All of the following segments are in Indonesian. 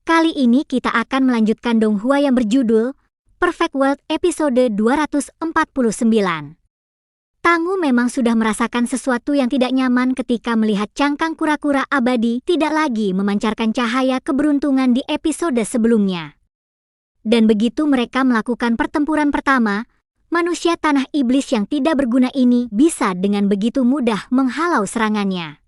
Kali ini kita akan melanjutkan donghua yang berjudul Perfect World episode 249. Tangu memang sudah merasakan sesuatu yang tidak nyaman ketika melihat cangkang kura-kura abadi tidak lagi memancarkan cahaya keberuntungan di episode sebelumnya. Dan begitu mereka melakukan pertempuran pertama, manusia tanah iblis yang tidak berguna ini bisa dengan begitu mudah menghalau serangannya.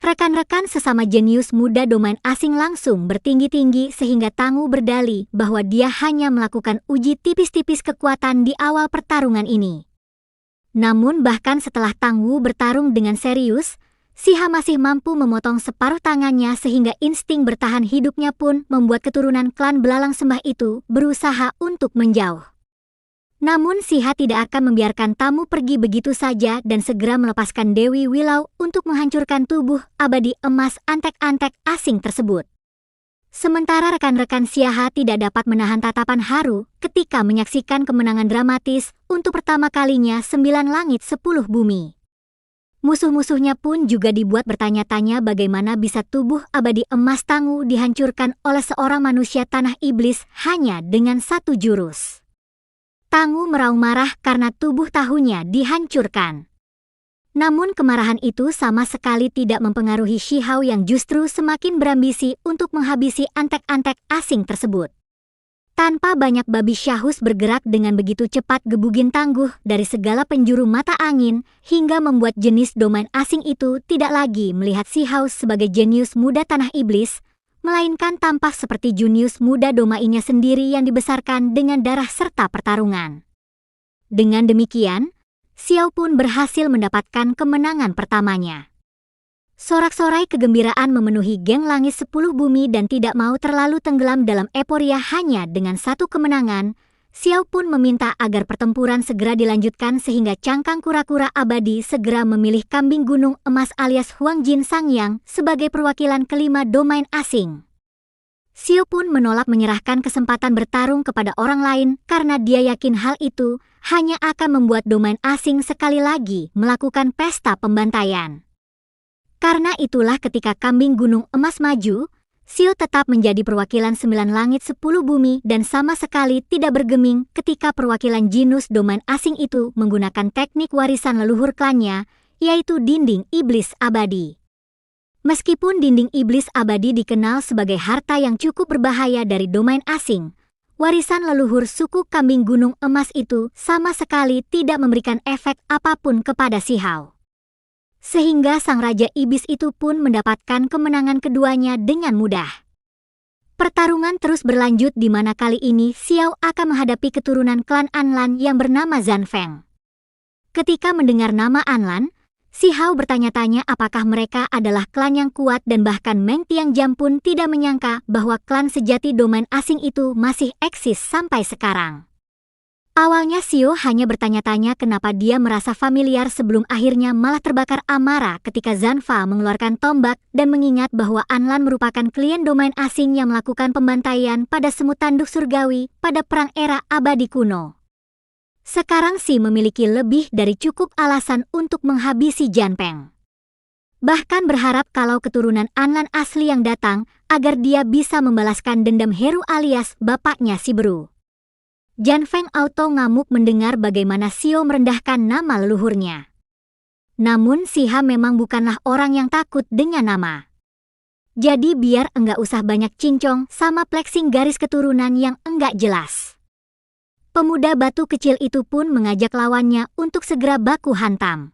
Rekan-rekan sesama jenius muda domain asing langsung bertinggi-tinggi sehingga Tangu berdalih bahwa dia hanya melakukan uji tipis-tipis kekuatan di awal pertarungan ini. Namun bahkan setelah Tangu bertarung dengan serius, Siha masih mampu memotong separuh tangannya sehingga insting bertahan hidupnya pun membuat keturunan klan belalang sembah itu berusaha untuk menjauh. Namun Siha tidak akan membiarkan Tamu pergi begitu saja dan segera melepaskan Dewi Willow untuk menghancurkan tubuh abadi emas antek-antek asing tersebut. Sementara rekan-rekan Siha tidak dapat menahan tatapan haru ketika menyaksikan kemenangan dramatis untuk pertama kalinya 9 langit 10 bumi. Musuh-musuhnya pun juga dibuat bertanya-tanya bagaimana bisa tubuh abadi emas Tangu dihancurkan oleh seorang manusia tanah iblis hanya dengan satu jurus. Tangu meraung marah karena tubuh tahunya dihancurkan. Namun kemarahan itu sama sekali tidak mempengaruhi Shihao yang justru semakin berambisi untuk menghabisi antek-antek asing tersebut. Tanpa banyak babi Syahus bergerak dengan begitu cepat gebugin tangguh dari segala penjuru mata angin hingga membuat jenis domain asing itu tidak lagi melihat Shihao sebagai jenius muda tanah iblis, melainkan tampak seperti jenius muda domainnya sendiri yang dibesarkan dengan darah serta pertarungan. Dengan demikian, Xiao pun berhasil mendapatkan kemenangan pertamanya. Sorak-sorai kegembiraan memenuhi geng langit 10 bumi dan tidak mau terlalu tenggelam dalam euforia hanya dengan satu kemenangan, Xiao pun meminta agar pertempuran segera dilanjutkan sehingga cangkang kura-kura abadi segera memilih kambing gunung emas alias Huang Jin Sangyang sebagai perwakilan kelima domain asing. Xiao pun menolak menyerahkan kesempatan bertarung kepada orang lain karena dia yakin hal itu hanya akan membuat domain asing sekali lagi melakukan pesta pembantaian. Karena itulah ketika kambing gunung emas maju, Xiao tetap menjadi perwakilan 9 langit 10 bumi dan sama sekali tidak bergeming ketika perwakilan jinus domain asing itu menggunakan teknik warisan leluhur klannya, yaitu dinding iblis abadi. Meskipun dinding iblis abadi dikenal sebagai harta yang cukup berbahaya dari domain asing, warisan leluhur suku kambing gunung emas itu sama sekali tidak memberikan efek apapun kepada Shihao. Sehingga sang raja iblis itu pun mendapatkan kemenangan keduanya dengan mudah. Pertarungan terus berlanjut di mana kali ini Xiao akan menghadapi keturunan klan Anlan yang bernama Zanfeng. Ketika mendengar nama Anlan, Xiao bertanya-tanya apakah mereka adalah klan yang kuat dan bahkan Meng Tiangjam pun tidak menyangka bahwa klan sejati domain asing itu masih eksis sampai sekarang. Awalnya Xiao hanya bertanya-tanya kenapa dia merasa familiar sebelum akhirnya malah terbakar amarah ketika Zanfa mengeluarkan tombak dan mengingat bahwa Anlan merupakan klien domain asing yang melakukan pembantaian pada semut tanduk surgawi pada perang era abadi kuno. Sekarang Xi memiliki lebih dari cukup alasan untuk menghabisi Janpeng. Bahkan berharap kalau keturunan Anlan asli yang datang agar dia bisa membalaskan dendam Heru alias bapaknya si Beru. Janfeng auto ngamuk mendengar bagaimana Xiao merendahkan nama leluhurnya. Namun Siha memang bukanlah orang yang takut dengan nama. Jadi biar enggak usah banyak cincong sama flexing garis keturunan yang enggak jelas. Pemuda batu kecil itu pun mengajak lawannya untuk segera baku hantam.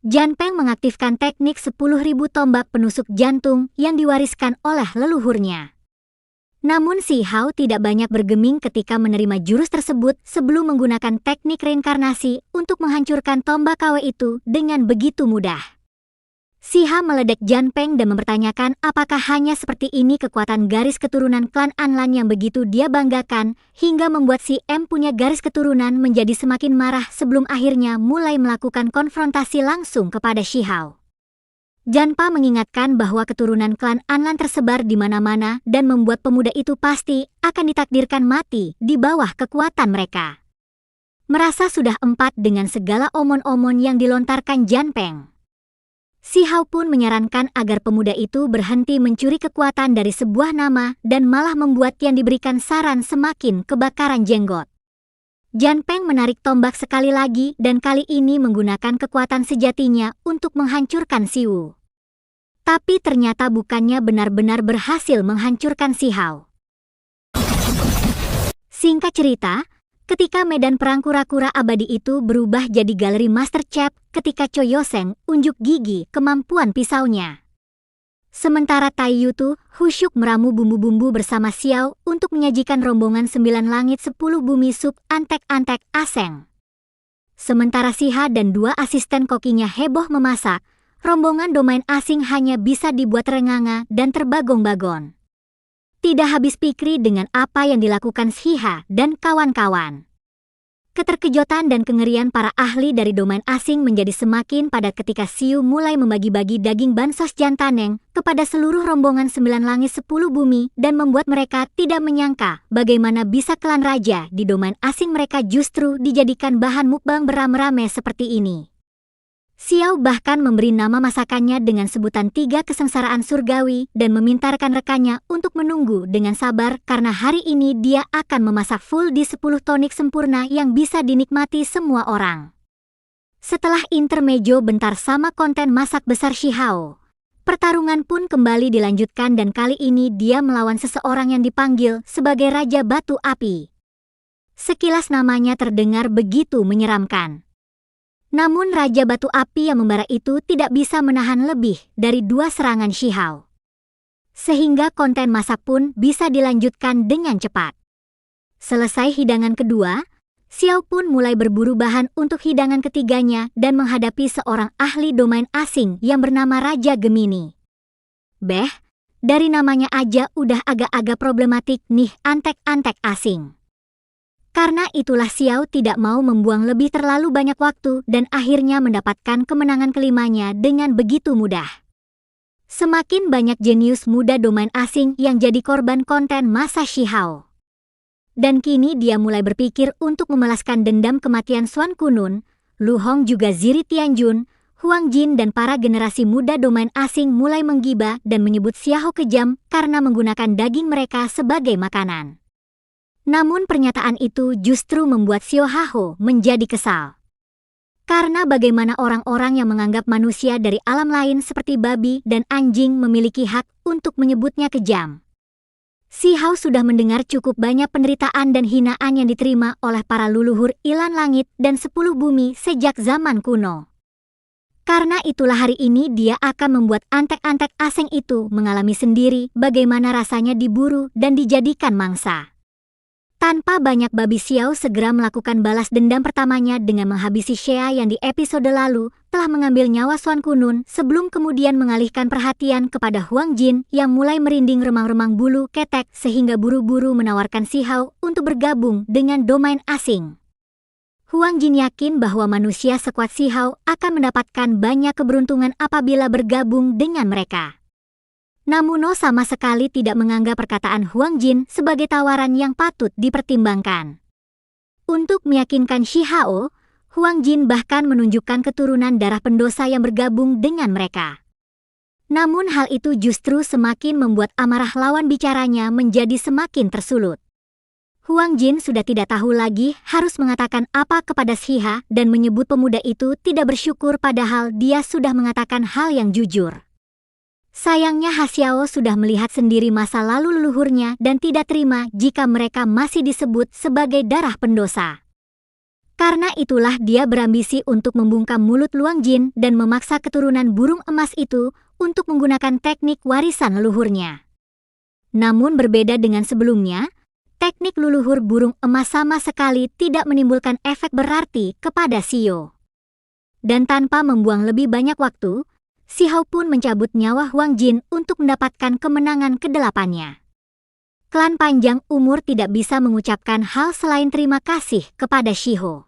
Janpeng mengaktifkan teknik 10.000 tombak penusuk jantung yang diwariskan oleh leluhurnya. Namun Shihao tidak banyak bergeming ketika menerima jurus tersebut sebelum menggunakan teknik reinkarnasi untuk menghancurkan tombak KW itu dengan begitu mudah. Siha meledek Janpeng dan mempertanyakan apakah hanya seperti ini kekuatan garis keturunan klan Anlan yang begitu dia banggakan hingga membuat si M punya garis keturunan menjadi semakin marah sebelum akhirnya mulai melakukan konfrontasi langsung kepada Shihao. Janpa mengingatkan bahwa keturunan klan Anlan tersebar di mana-mana dan membuat pemuda itu pasti akan ditakdirkan mati di bawah kekuatan mereka. Merasa sudah empat dengan segala omon-omon yang dilontarkan Janpeng, Hao pun menyarankan agar pemuda itu berhenti mencuri kekuatan dari sebuah nama dan malah membuat yang diberikan saran semakin kebakaran jenggot. Jian Peng menarik tombak sekali lagi dan kali ini menggunakan kekuatan sejatinya untuk menghancurkan Siwu. Tapi ternyata bukannya benar-benar berhasil menghancurkan Hao. Singkat cerita, ketika medan perang kura-kura abadi itu berubah jadi galeri Master Chef ketika Chou Yoseng unjuk gigi kemampuan pisaunya. Sementara Tai Yutu khusyuk meramu bumbu-bumbu bersama Xiao untuk menyajikan rombongan 9 langit 10 bumi sup antek-antek aseng. Sementara Siha dan 2 asisten kokinya heboh memasak, rombongan domain asing hanya bisa dibuat renganga dan terbagong-bagong. Tidak habis pikir dengan apa yang dilakukan Siha dan kawan-kawan. Keterkejutan dan kengerian para ahli dari domain asing menjadi semakin padat ketika Siu mulai membagi-bagi daging bansos jantaneng kepada seluruh rombongan 9 langit 10 bumi dan membuat mereka tidak menyangka bagaimana bisa klan raja di domain asing mereka justru dijadikan bahan mukbang beramai-ramai seperti ini. Xiao bahkan memberi nama masakannya dengan sebutan 3 kesengsaraan surgawi dan meminta rekan-rekannya untuk menunggu dengan sabar karena hari ini dia akan memasak full di 10 tonik sempurna yang bisa dinikmati semua orang. Setelah intermezzo bentar sama konten masak besar Hao, pertarungan pun kembali dilanjutkan dan kali ini dia melawan seseorang yang dipanggil sebagai Raja Batu Api. Sekilas namanya terdengar begitu menyeramkan. Namun Raja Batu Api yang membara itu tidak bisa menahan lebih dari 2 serangan Hao. Sehingga konten masak pun bisa dilanjutkan dengan cepat. Selesai hidangan kedua, Xiao pun mulai berburu bahan untuk hidangan ketiganya dan menghadapi seorang ahli domain asing yang bernama Raja Gemini. Beh, dari namanya aja udah agak-agak problematik nih antek-antek asing. Karena itulah Xiao tidak mau membuang lebih terlalu banyak waktu dan akhirnya mendapatkan kemenangan kelimanya dengan begitu mudah. Semakin banyak jenius muda domain asing yang jadi korban konten masa Hao. Dan kini dia mulai berpikir untuk memelaskan dendam kematian Xuan Kunun, Lu Hong juga Ziri Tianjun, Huang Jin dan para generasi muda domain asing mulai menggibah dan menyebut Xiao kejam karena menggunakan daging mereka sebagai makanan. Namun pernyataan itu justru membuat Xiao Hao menjadi kesal. Karena bagaimana orang-orang yang menganggap manusia dari alam lain seperti babi dan anjing memiliki hak untuk menyebutnya kejam. Hao sudah mendengar cukup banyak penderitaan dan hinaan yang diterima oleh para leluhur Ilan Langit dan 10 bumi sejak zaman kuno. Karena itulah hari ini dia akan membuat antek-antek asing itu mengalami sendiri bagaimana rasanya diburu dan dijadikan mangsa. Tanpa banyak babi Xiao segera melakukan balas dendam pertamanya dengan menghabisi Shea yang di episode lalu telah mengambil nyawa Xuan Kunun sebelum kemudian mengalihkan perhatian kepada Huang Jin yang mulai merinding remang-remang bulu ketek sehingga buru-buru menawarkan Hao untuk bergabung dengan domain asing. Huang Jin yakin bahwa manusia sekuat Hao akan mendapatkan banyak keberuntungan apabila bergabung dengan mereka. Namun sama sekali tidak menganggap perkataan Huang Jin sebagai tawaran yang patut dipertimbangkan. Untuk meyakinkan Hao, Huang Jin bahkan menunjukkan keturunan darah pendosa yang bergabung dengan mereka. Namun hal itu justru semakin membuat amarah lawan bicaranya menjadi semakin tersulut. Huang Jin sudah tidak tahu lagi harus mengatakan apa kepada Xiha dan menyebut pemuda itu tidak bersyukur padahal dia sudah mengatakan hal yang jujur. Sayangnya Xiao sudah melihat sendiri masa lalu leluhurnya dan tidak terima jika mereka masih disebut sebagai darah pendosa. Karena itulah dia berambisi untuk membungkam mulut Luang Jin dan memaksa keturunan burung emas itu untuk menggunakan teknik warisan leluhurnya. Namun berbeda dengan sebelumnya, teknik leluhur burung emas sama sekali tidak menimbulkan efek berarti kepada Xiao. Dan tanpa membuang lebih banyak waktu, Hao pun mencabut nyawa Huang Jin untuk mendapatkan kemenangan ke-8-nya. Klan panjang umur tidak bisa mengucapkan hal selain terima kasih kepada Shiho.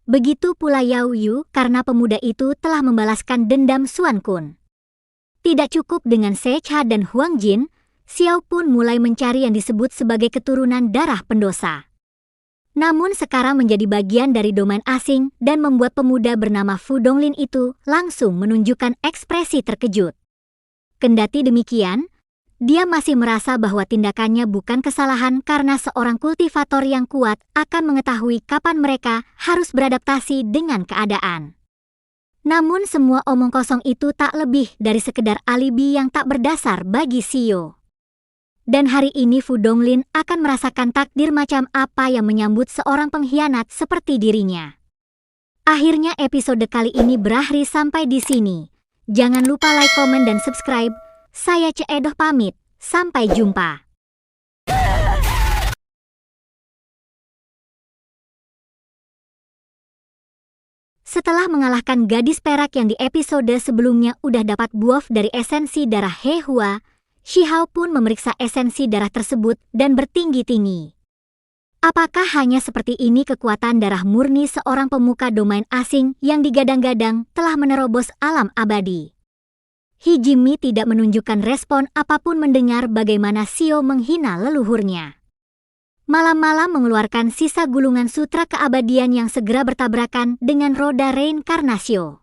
Begitu pula Yao Yu karena pemuda itu telah membalaskan dendam Xuan Kun. Tidak cukup dengan Secha dan Huang Jin, Xiao pun mulai mencari yang disebut sebagai keturunan darah pendosa. namun sekarang menjadi bagian dari domain asing dan membuat pemuda bernama Fu Donglin itu langsung menunjukkan ekspresi terkejut. Kendati demikian, dia masih merasa bahwa tindakannya bukan kesalahan karena seorang kultivator yang kuat akan mengetahui kapan mereka harus beradaptasi dengan keadaan. Namun semua omong kosong itu tak lebih dari sekedar alibi yang tak berdasar bagi Xiao. Dan hari ini Fu Donglin akan merasakan takdir macam apa yang menyambut seorang pengkhianat seperti dirinya. Akhirnya episode kali ini berakhir sampai di sini. Jangan lupa like, komen, dan subscribe. Saya Ceedoh pamit. Sampai jumpa. Setelah mengalahkan gadis perak yang di episode sebelumnya udah dapat buff dari esensi darah He Hua, Xiao pun memeriksa esensi darah tersebut dan bertinggi-tinggi. Apakah hanya seperti ini kekuatan darah murni seorang pemuka domain asing yang digadang-gadang telah menerobos alam abadi? Hijimi tidak menunjukkan respon apapun mendengar bagaimana Xiao menghina leluhurnya. Malam-malam mengeluarkan sisa gulungan sutra keabadian yang segera bertabrakan dengan roda reinkarnasio.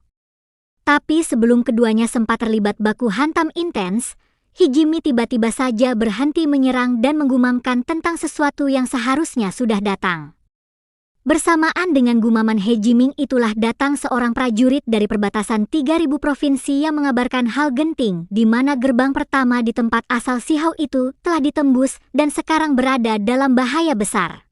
Tapi sebelum keduanya sempat terlibat baku hantam intens, Hijimi tiba-tiba saja berhenti menyerang dan menggumamkan tentang sesuatu yang seharusnya sudah datang. Bersamaan dengan gumaman Hejiming itulah datang seorang prajurit dari perbatasan 3000 provinsi yang mengabarkan hal genting di mana gerbang pertama di tempat asal Xiao itu telah ditembus dan sekarang berada dalam bahaya besar.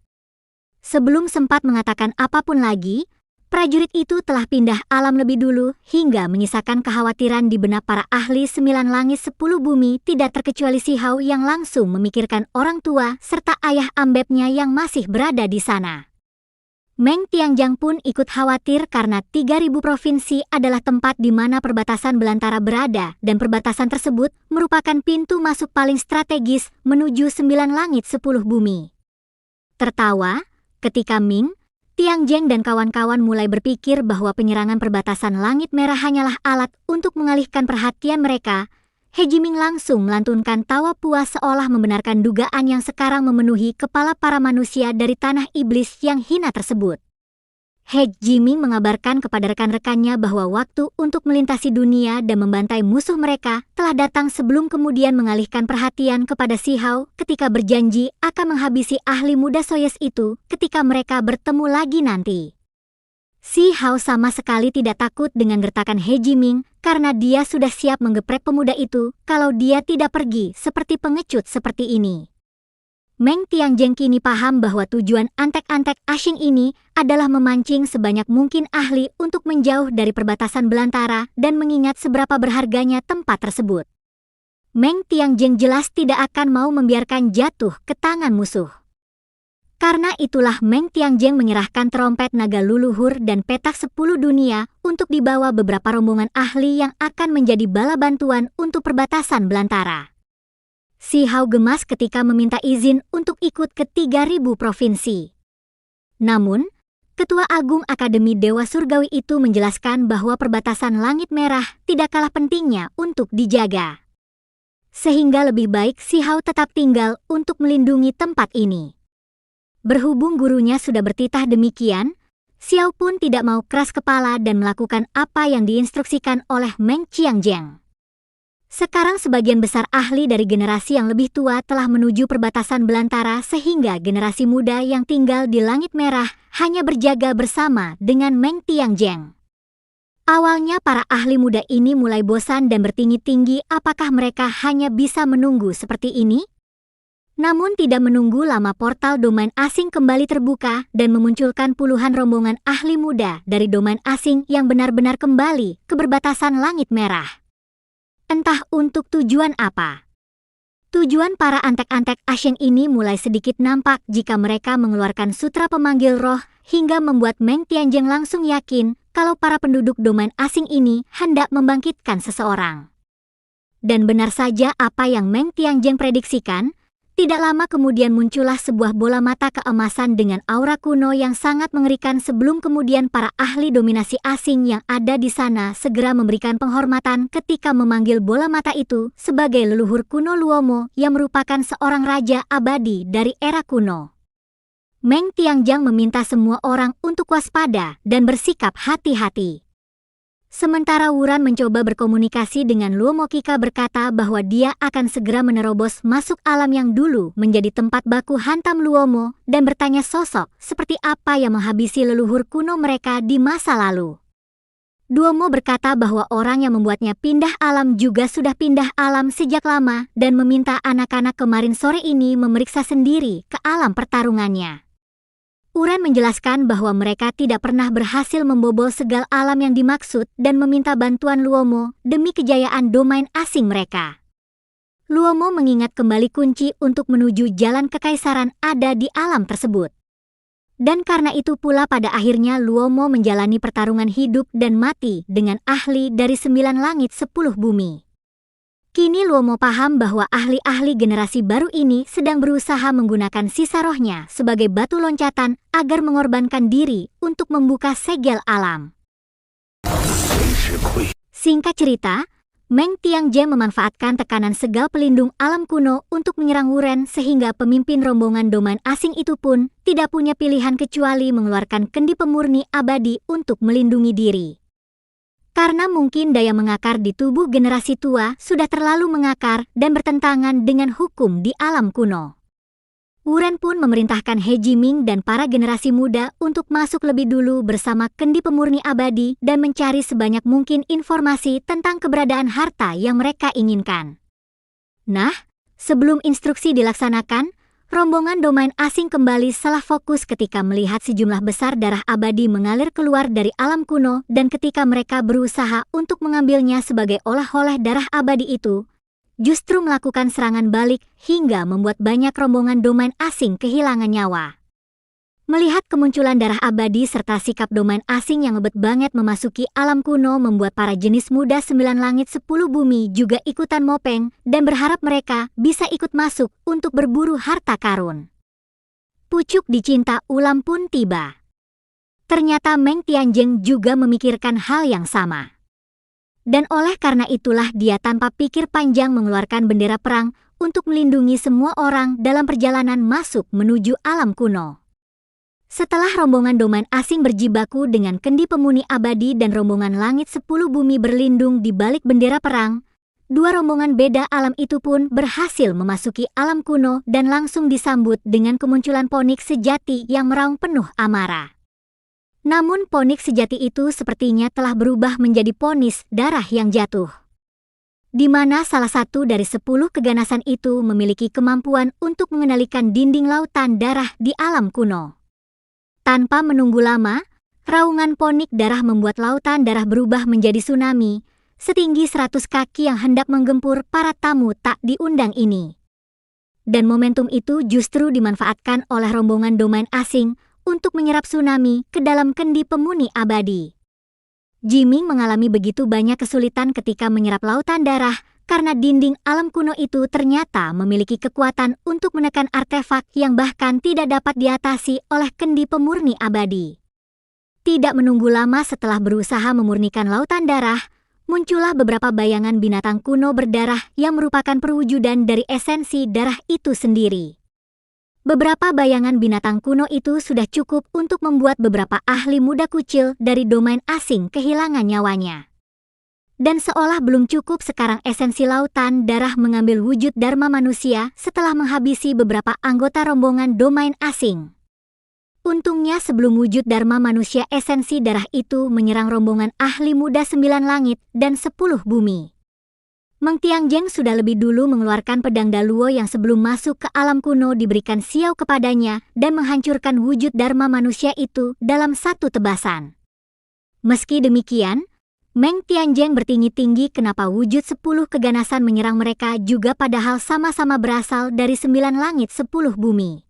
Sebelum sempat mengatakan apapun lagi, prajurit itu telah pindah alam lebih dulu hingga menyisakan kekhawatiran di benak para ahli 9 langit 10 bumi tidak terkecuali Xiao yang langsung memikirkan orang tua serta ayah ambepnya yang masih berada di sana. Meng Tianjiang pun ikut khawatir karena 3000 provinsi adalah tempat di mana perbatasan belantara berada dan perbatasan tersebut merupakan pintu masuk paling strategis menuju 9 langit 10 bumi. Tertawa, ketika Ming, Tianjiang dan kawan-kawan mulai berpikir bahwa penyerangan perbatasan langit merah hanyalah alat untuk mengalihkan perhatian mereka, Hejiming langsung melantunkan tawa puas seolah membenarkan dugaan yang sekarang memenuhi kepala para manusia dari tanah iblis yang hina tersebut. Hejiming mengabarkan kepada rekan-rekannya bahwa waktu untuk melintasi dunia dan membantai musuh mereka telah datang sebelum kemudian mengalihkan perhatian kepada Xiao ketika berjanji akan menghabisi ahli muda Soyes itu ketika mereka bertemu lagi nanti. Xiao sama sekali tidak takut dengan gertakan Hejiming karena dia sudah siap menggeprek pemuda itu kalau dia tidak pergi seperti pengecut seperti ini. Meng Tianjiang kini paham bahwa tujuan antek-antek asing ini adalah memancing sebanyak mungkin ahli untuk menjauh dari perbatasan belantara dan mengingat seberapa berharganya tempat tersebut. Meng Tianjiang jelas tidak akan mau membiarkan jatuh ke tangan musuh. Karena itulah Meng Tianjiang menyerahkan trompet naga luluhur dan petak 10 dunia untuk dibawa beberapa rombongan ahli yang akan menjadi bala bantuan untuk perbatasan belantara. Xiao gemas ketika meminta izin untuk ikut ke 3000 provinsi. Namun, Ketua Agung Akademi Dewa Surgawi itu menjelaskan bahwa perbatasan langit merah tidak kalah pentingnya untuk dijaga. Sehingga lebih baik Xiao tetap tinggal untuk melindungi tempat ini. Berhubung gurunya sudah bertitah demikian, Xiao pun tidak mau keras kepala dan melakukan apa yang diinstruksikan oleh Meng Tianjiang. Sekarang sebagian besar ahli dari generasi yang lebih tua telah menuju perbatasan belantara sehingga generasi muda yang tinggal di langit merah hanya berjaga bersama dengan Meng Tianjiang. Awalnya para ahli muda ini mulai bosan dan bertinggi-tinggi apakah mereka hanya bisa menunggu seperti ini? Namun tidak menunggu lama portal domain asing kembali terbuka dan memunculkan puluhan rombongan ahli muda dari domain asing yang benar-benar kembali ke perbatasan langit merah. Entah untuk tujuan apa. Tujuan para antek-antek asing ini mulai sedikit nampak jika mereka mengeluarkan sutra pemanggil roh hingga membuat Meng Tianjiang langsung yakin kalau para penduduk domain asing ini hendak membangkitkan seseorang. Dan benar saja apa yang Meng Tianjiang prediksikan. Tidak lama kemudian muncullah sebuah bola mata keemasan dengan aura kuno yang sangat mengerikan sebelum kemudian para ahli dominasi asing yang ada di sana segera memberikan penghormatan ketika memanggil bola mata itu sebagai leluhur kuno Luomo yang merupakan seorang raja abadi dari era kuno. Meng Tiangjang meminta semua orang untuk waspada dan bersikap hati-hati. Sementara Wuran mencoba berkomunikasi dengan Luo Mokika berkata bahwa dia akan segera menerobos masuk alam yang dulu menjadi tempat baku hantam Luomo dan bertanya sosok seperti apa yang menghabisi leluhur kuno mereka di masa lalu. Duomo berkata bahwa orang yang membuatnya pindah alam juga sudah pindah alam sejak lama dan meminta anak-anak kemarin sore ini memeriksa sendiri ke alam pertarungannya. Wuran menjelaskan bahwa mereka tidak pernah berhasil membobol segala alam yang dimaksud dan meminta bantuan Luomo demi kejayaan domain asing mereka. Luomo mengingat kembali kunci untuk menuju jalan kekaisaran ada di alam tersebut. Dan karena itu pula pada akhirnya Luomo menjalani pertarungan hidup dan mati dengan ahli dari 9 langit 10 bumi. Kini Luomo paham bahwa ahli-ahli generasi baru ini sedang berusaha menggunakan sisa rohnya sebagai batu loncatan agar mengorbankan diri untuk membuka segel alam. Singkat cerita, Meng Tiangjang memanfaatkan tekanan segel pelindung alam kuno untuk menyerang Wuren sehingga pemimpin rombongan domain asing itu pun tidak punya pilihan kecuali mengeluarkan kendi pemurni abadi untuk melindungi diri. Karena mungkin daya mengakar di tubuh generasi tua sudah terlalu mengakar dan bertentangan dengan hukum di alam kuno. Wuren pun memerintahkan He Jiming dan para generasi muda untuk masuk lebih dulu bersama kendi pemurni abadi dan mencari sebanyak mungkin informasi tentang keberadaan harta yang mereka inginkan. Nah, sebelum instruksi dilaksanakan, rombongan domain asing kembali salah fokus ketika melihat sejumlah besar darah abadi mengalir keluar dari alam kuno dan ketika mereka berusaha untuk mengambilnya sebagai oleh-oleh darah abadi itu, justru melakukan serangan balik hingga membuat banyak rombongan domain asing kehilangan nyawa. Melihat kemunculan darah abadi serta sikap domain asing yang ngebet banget memasuki alam kuno membuat para jenis muda 9 langit 10 bumi juga ikutan mopeng dan berharap mereka bisa ikut masuk untuk berburu harta karun. Pucuk dicinta ulam pun tiba. Ternyata Meng Tiangjang juga memikirkan hal yang sama. Dan oleh karena itulah dia tanpa pikir panjang mengeluarkan bendera perang untuk melindungi semua orang dalam perjalanan masuk menuju alam kuno. Setelah rombongan domain asing berjibaku dengan kendi pemurni abadi dan rombongan langit 10 bumi berlindung di balik bendera perang, dua rombongan beda alam itu pun berhasil memasuki alam kuno dan langsung disambut dengan kemunculan Ponik sejati yang meraung penuh amarah. Namun Ponik sejati itu sepertinya telah berubah menjadi ponis darah yang jatuh. Di mana salah satu dari 10 keganasan itu memiliki kemampuan untuk mengendalikan dinding lautan darah di alam kuno. Tanpa menunggu lama, raungan Ponik darah membuat lautan darah berubah menjadi tsunami, setinggi 100 kaki yang hendak menggempur para tamu tak diundang ini. Dan momentum itu justru dimanfaatkan oleh rombongan domain asing untuk menyerap tsunami ke dalam kendi pemurni abadi. Jiming mengalami begitu banyak kesulitan ketika menyerap lautan darah, karena dinding alam kuno itu ternyata memiliki kekuatan untuk menekan artefak yang bahkan tidak dapat diatasi oleh kendi pemurni abadi. Tidak menunggu lama setelah berusaha memurnikan lautan darah, muncullah beberapa bayangan binatang kuno berdarah yang merupakan perwujudan dari esensi darah itu sendiri. Beberapa bayangan binatang kuno itu sudah cukup untuk membuat beberapa ahli muda kucil dari domain asing kehilangan nyawanya. Dan seolah belum cukup sekarang esensi lautan darah mengambil wujud dharma manusia setelah menghabisi beberapa anggota rombongan domain asing. Untungnya sebelum wujud dharma manusia esensi darah itu menyerang rombongan ahli muda 9 langit dan 10 bumi. Meng Tiangjang sudah lebih dulu mengeluarkan pedang Daluo yang sebelum masuk ke alam kuno diberikan Xiao kepadanya dan menghancurkan wujud dharma manusia itu dalam satu tebasan. Meski demikian, Meng Tiangjang bertinggi-tinggi kenapa wujud 10 keganasan menyerang mereka juga padahal sama-sama berasal dari 9 langit 10 bumi.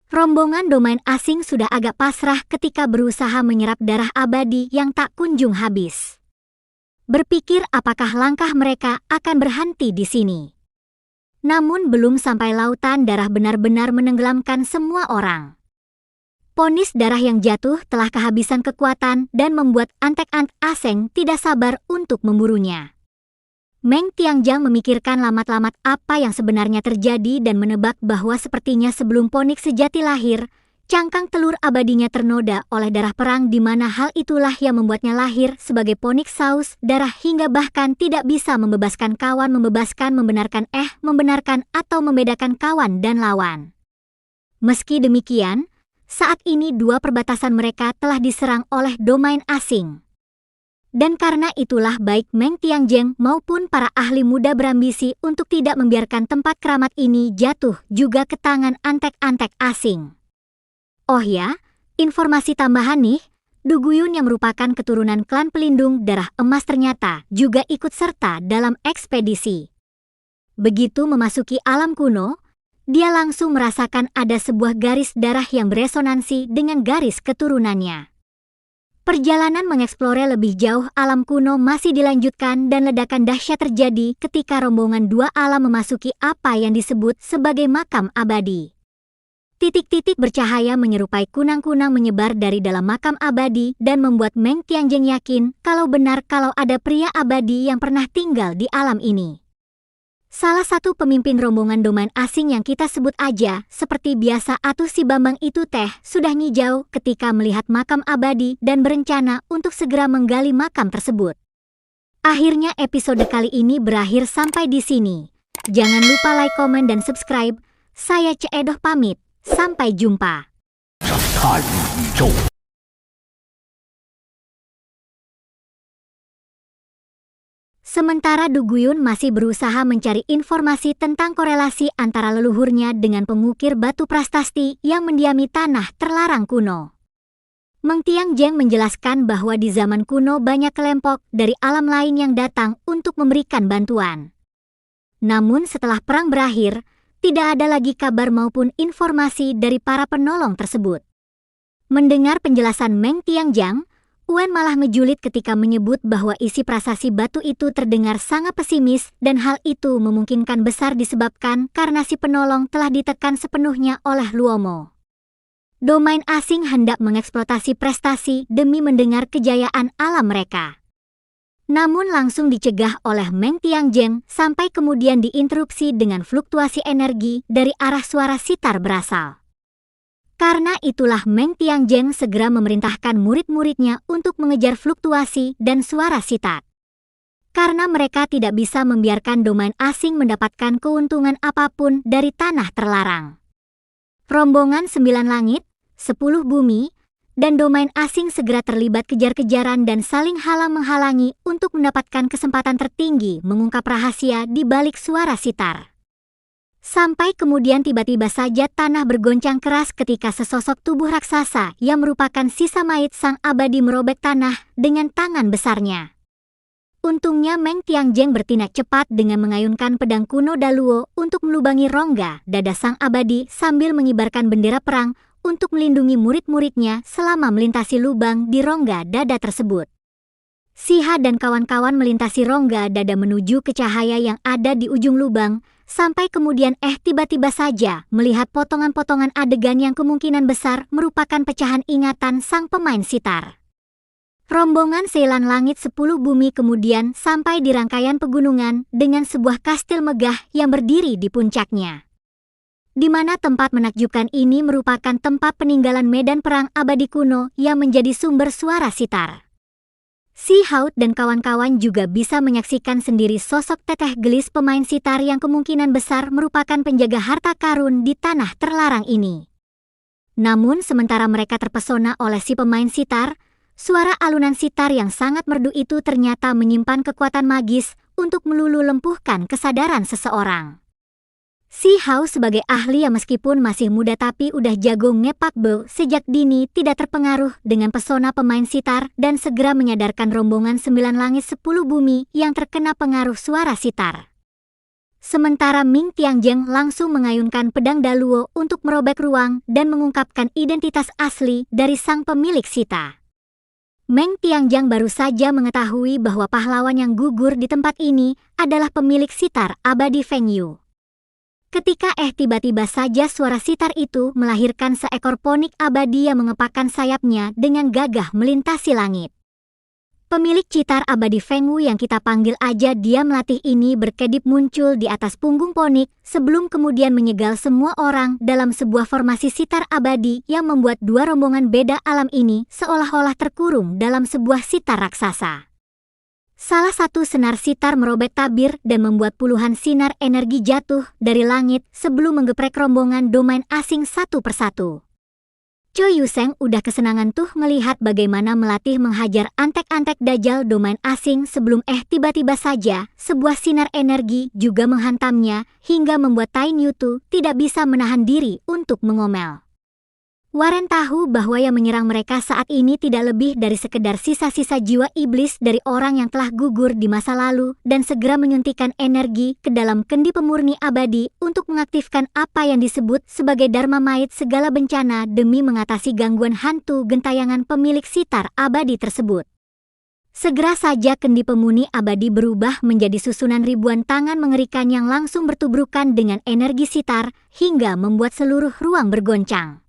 Rombongan domain asing sudah agak pasrah ketika berusaha menyerap darah abadi yang tak kunjung habis. Berpikir apakah langkah mereka akan berhenti di sini. Namun belum sampai lautan darah benar-benar menenggelamkan semua orang. Ponis darah yang jatuh telah kehabisan kekuatan dan membuat Antek-Ant Aseng tidak sabar untuk memburunya. Meng Tiangjang memikirkan lamat-lamat apa yang sebenarnya terjadi dan menebak bahwa sepertinya sebelum Ponik sejati lahir, Cangkang telur abadinya ternoda oleh darah perang di mana hal itulah yang membuatnya lahir sebagai ponik saus darah hingga bahkan tidak bisa membebaskan kawan membenarkan atau membedakan kawan dan lawan. Meski demikian, saat ini dua perbatasan mereka telah diserang oleh domain asing. Dan karena itulah baik Meng Tiangjeng maupun para ahli muda berambisi untuk tidak membiarkan tempat keramat ini jatuh juga ke tangan antek-antek asing. Oh ya, informasi tambahan nih, Du Guyun yang merupakan keturunan klan pelindung darah emas ternyata juga ikut serta dalam ekspedisi. Begitu memasuki alam kuno, dia langsung merasakan ada sebuah garis darah yang beresonansi dengan garis keturunannya. Perjalanan mengeksplore lebih jauh alam kuno masih dilanjutkan dan ledakan dahsyat terjadi ketika rombongan dua alam memasuki apa yang disebut sebagai makam abadi. Titik-titik bercahaya menyerupai kunang-kunang menyebar dari dalam makam abadi dan membuat Meng Tiangjeng yakin kalau benar kalau ada pria abadi yang pernah tinggal di alam ini. Salah satu pemimpin rombongan domain asing yang kita sebut aja seperti biasa Atuh si Bambang itu teh sudah ngijau ketika melihat makam abadi dan berencana untuk segera menggali makam tersebut. Akhirnya episode kali ini berakhir sampai di sini. Jangan lupa like, komen, dan subscribe. Saya Ceedoh pamit. Sampai jumpa. Sementara Du Guyun masih berusaha mencari informasi tentang korelasi antara leluhurnya dengan pengukir batu prastasti yang mendiami tanah terlarang kuno. Meng Tiangjeng menjelaskan bahwa di zaman kuno banyak kelompok dari alam lain yang datang untuk memberikan bantuan. Namun setelah perang berakhir, tidak ada lagi kabar maupun informasi dari para penolong tersebut. Mendengar penjelasan Meng Tiangjeng, Wen malah ngejulit ketika menyebut bahwa isi prasasti batu itu terdengar sangat pesimis dan hal itu memungkinkan besar disebabkan karena si penolong telah ditekan sepenuhnya oleh Luomo. Domain asing hendak mengeksploitasi prestasi demi mendengar kejayaan alam mereka. Namun langsung dicegah oleh Meng Tiangjeng sampai kemudian diinterupsi dengan fluktuasi energi dari arah suara sitar berasal. Karena itulah Meng Tiangjeng segera memerintahkan murid-muridnya untuk mengejar fluktuasi dan suara sitar. Karena mereka tidak bisa membiarkan domain asing mendapatkan keuntungan apapun dari tanah terlarang. Rombongan 9 langit, 10 bumi, dan domain asing segera terlibat kejar-kejaran dan saling halang-menghalangi untuk mendapatkan kesempatan tertinggi mengungkap rahasia di balik suara sitar. Sampai kemudian tiba-tiba saja tanah bergoncang keras ketika sesosok tubuh raksasa yang merupakan sisa mayat sang abadi merobek tanah dengan tangan besarnya. Untungnya Meng Tiangjeng bertindak cepat dengan mengayunkan pedang kuno Daluo untuk melubangi rongga dada sang abadi sambil mengibarkan bendera perang untuk melindungi murid-muridnya selama melintasi lubang di rongga dada tersebut. Siha dan kawan-kawan melintasi rongga dada menuju ke cahaya yang ada di ujung lubang, sampai kemudian tiba-tiba saja melihat potongan-potongan adegan yang kemungkinan besar merupakan pecahan ingatan sang pemain sitar. Rombongan Seilan Langit 10 Bumi kemudian sampai di rangkaian pegunungan dengan sebuah kastil megah yang berdiri di puncaknya. Di mana tempat menakjubkan ini merupakan tempat peninggalan medan perang abadi kuno yang menjadi sumber suara sitar. Si Haut dan kawan-kawan juga bisa menyaksikan sendiri sosok teteh gelis pemain sitar yang kemungkinan besar merupakan penjaga harta karun di tanah terlarang ini. Namun sementara mereka terpesona oleh si pemain sitar, suara alunan sitar yang sangat merdu itu ternyata menyimpan kekuatan magis untuk melulu lempuhkan kesadaran seseorang. Si Hao sebagai ahli yang meskipun masih muda tapi udah jago ngepak bow sejak dini tidak terpengaruh dengan pesona pemain sitar dan segera menyadarkan rombongan 9 langit 10 bumi yang terkena pengaruh suara sitar. Sementara Meng Tiangjeng langsung mengayunkan pedang Daluo untuk merobek ruang dan mengungkapkan identitas asli dari sang pemilik sita. Meng Tiangjeng baru saja mengetahui bahwa pahlawan yang gugur di tempat ini adalah pemilik sitar abadi Feng Yu. Ketika tiba-tiba saja suara sitar itu melahirkan seekor ponik abadi yang mengepakkan sayapnya dengan gagah melintasi langit. Pemilik citar abadi Feng Wu yang kita panggil aja dia melatih ini berkedip muncul di atas punggung Ponik sebelum kemudian menyegal semua orang dalam sebuah formasi sitar abadi yang membuat dua rombongan beda alam ini seolah-olah terkurung dalam sebuah sitar raksasa. Salah satu senar sitar merobek tabir dan membuat puluhan sinar energi jatuh dari langit sebelum menggeprek rombongan domain asing satu persatu. Chou Yuseng udah kesenangan tuh melihat bagaimana melatih menghajar antek-antek dajjal domain asing sebelum tiba-tiba saja sebuah sinar energi juga menghantamnya hingga membuat Tai Niutu tidak bisa menahan diri untuk mengomel. Warren tahu bahwa yang menyerang mereka saat ini tidak lebih dari sekedar sisa-sisa jiwa iblis dari orang yang telah gugur di masa lalu dan segera menyuntikkan energi ke dalam kendi pemurni abadi untuk mengaktifkan apa yang disebut sebagai Dharma Might segala bencana demi mengatasi gangguan hantu gentayangan pemilik sitar abadi tersebut. Segera saja kendi pemurni abadi berubah menjadi susunan ribuan tangan mengerikan yang langsung bertubrukan dengan energi sitar hingga membuat seluruh ruang bergoncang.